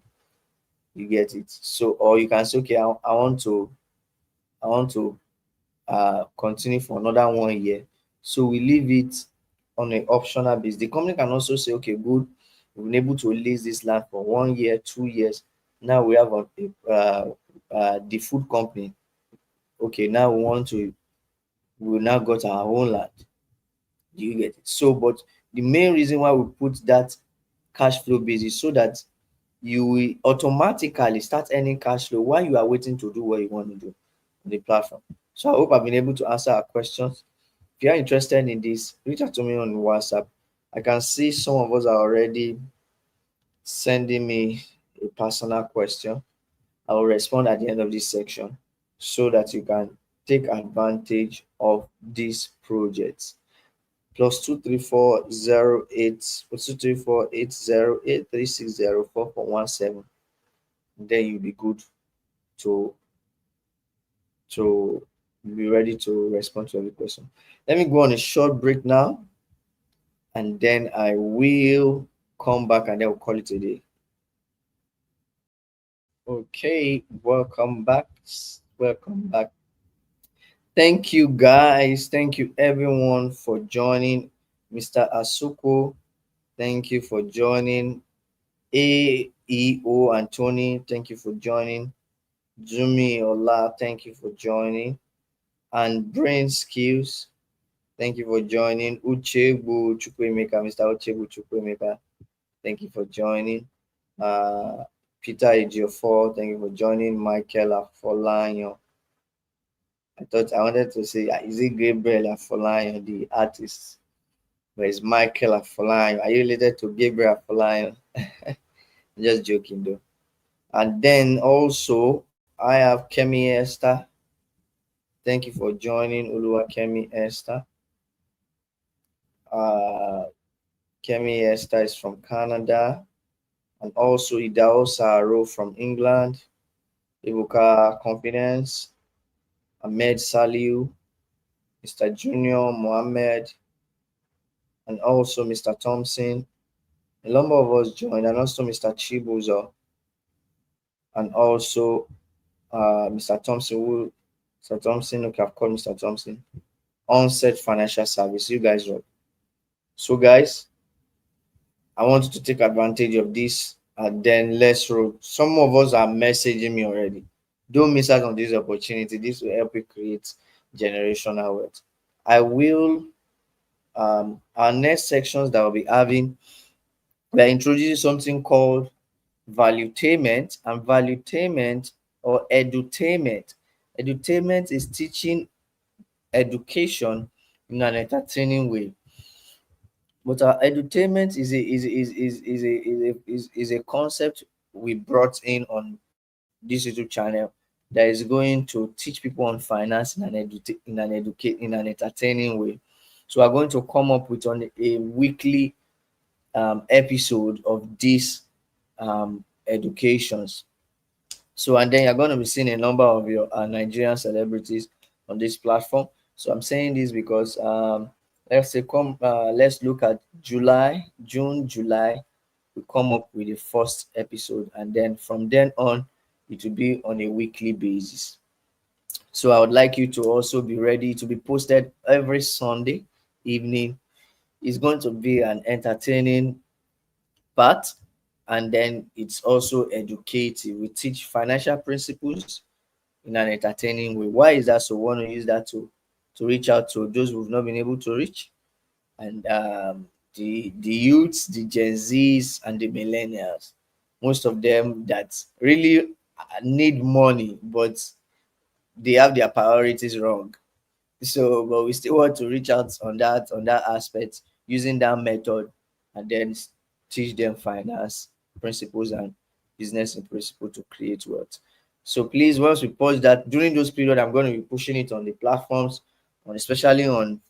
You get it? So, or you can say, okay, I want to continue for another 1 year. So we leave it on an optional basis. The company can also say, okay, good, we've been able to lease this land for 1 year, 2 years. Now we have the food company. Okay, now we now got our own land. Do you get it? So, but the main reason why we put that cash flow basis so that you will automatically start earning cash flow while you are waiting to do what you want to do on the platform. So I hope I've been able to answer our questions. If you are interested in this, reach out to me on WhatsApp. I can see some of us are already sending me a personal question. I will respond at the end of this section so that you can take advantage of these projects. +23408 8360441 then you'll be good to to be ready to respond to every question. Let me go on a short break now, and then I will come back and then we'll call it a day. Okay, welcome back. Welcome back. Thank you, guys. Thank you, everyone, for joining. Mr. Asuko, thank you for joining. AEO Anthony, thank you for joining. Jumi Ola, thank you for joining. And Brain Skills, thank you for joining. Uchebu Chukwemeka, Mr. Uchebu Chukwemeka, thank you for joining. Peter Ejiofor, thank you for joining. Michael Afolayan. I wanted to say, is it Gabriel Afolayan, the artist? But it's Michael Afolayan. Are you related to Gabriel Afolayan? Just joking though. And then also, I have Kemi Esther. Thank you for joining, Ulua Kemi Esther. Uh, Kemi Esther is from Canada. And also Idao Saro from England. Ibuka Confidence. Ahmed Saliu. Mr. Junior Mohammed. And also Mr. Thompson. A number of us joined, and also Mr. Chibuzo. And also Mr. Thompson. Mr. Thompson, okay, I've called Mr. Thompson. Onset Financial Service. You guys rock. So, guys, I want you to take advantage of this, and then let's roll. Some of us are messaging me already. Don't miss out on this opportunity. This will help you create generational wealth. I will, our next sections that we'll be having, we're introducing something called valuetainment and valuetainment or edutainment. Edutainment is teaching education in an entertaining way. But our edutainment is a concept we brought in on this YouTube channel that is going to teach people on finance in an entertaining way. So we're going to come up with on a weekly episode of these educations. So and then you're going to be seeing a number of your Nigerian celebrities on this platform. So I'm saying this because let's look at June, July. We come up with the first episode, and then from then on, it will be on a weekly basis. So I would like you to also be ready to be posted every Sunday evening. It's going to be an entertaining part, and then it's also educative. We teach financial principles, in an entertaining way. Why is that? So we want to use that to reach out to those who've not been able to reach, and the youths, the Gen Zs, and the millennials. Most of them that really need money, but they have their priorities wrong. So, but we still want to reach out on that aspect using that method, and then teach them finance principles and business in principle to create wealth. So please, once we post that during those period, I'm going to be pushing it on the platforms, on especially on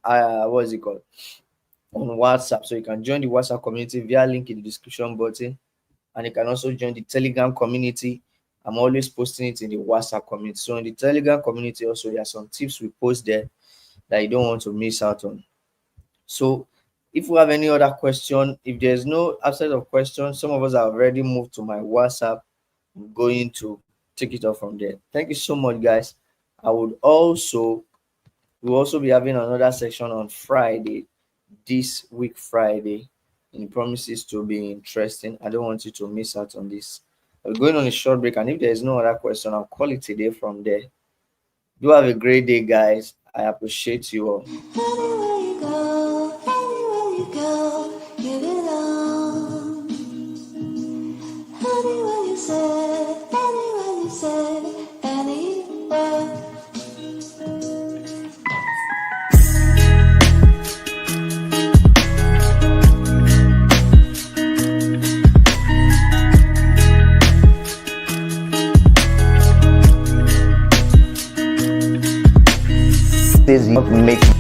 what is it called, on WhatsApp. So you can join the WhatsApp community via link in the description button, and you can also join the Telegram community. I'm always posting it in the WhatsApp community. So in the Telegram community also, there are some tips we post there that you don't want to miss out on. So if you have any other question, if there's no absence of questions, some of us have already moved to my WhatsApp. I'm going to take it off from there. Thank you so much, guys. We'll also be having another section on Friday, this week Friday, and it promises to be interesting. I don't want you to miss out on this. We're going on a short break, and if there is no other question, I'll call it a day from there. Do have a great day, guys. I appreciate you all. Anywhere you go, anywhere you go, you belong. Anywhere you say, anywhere. This is not making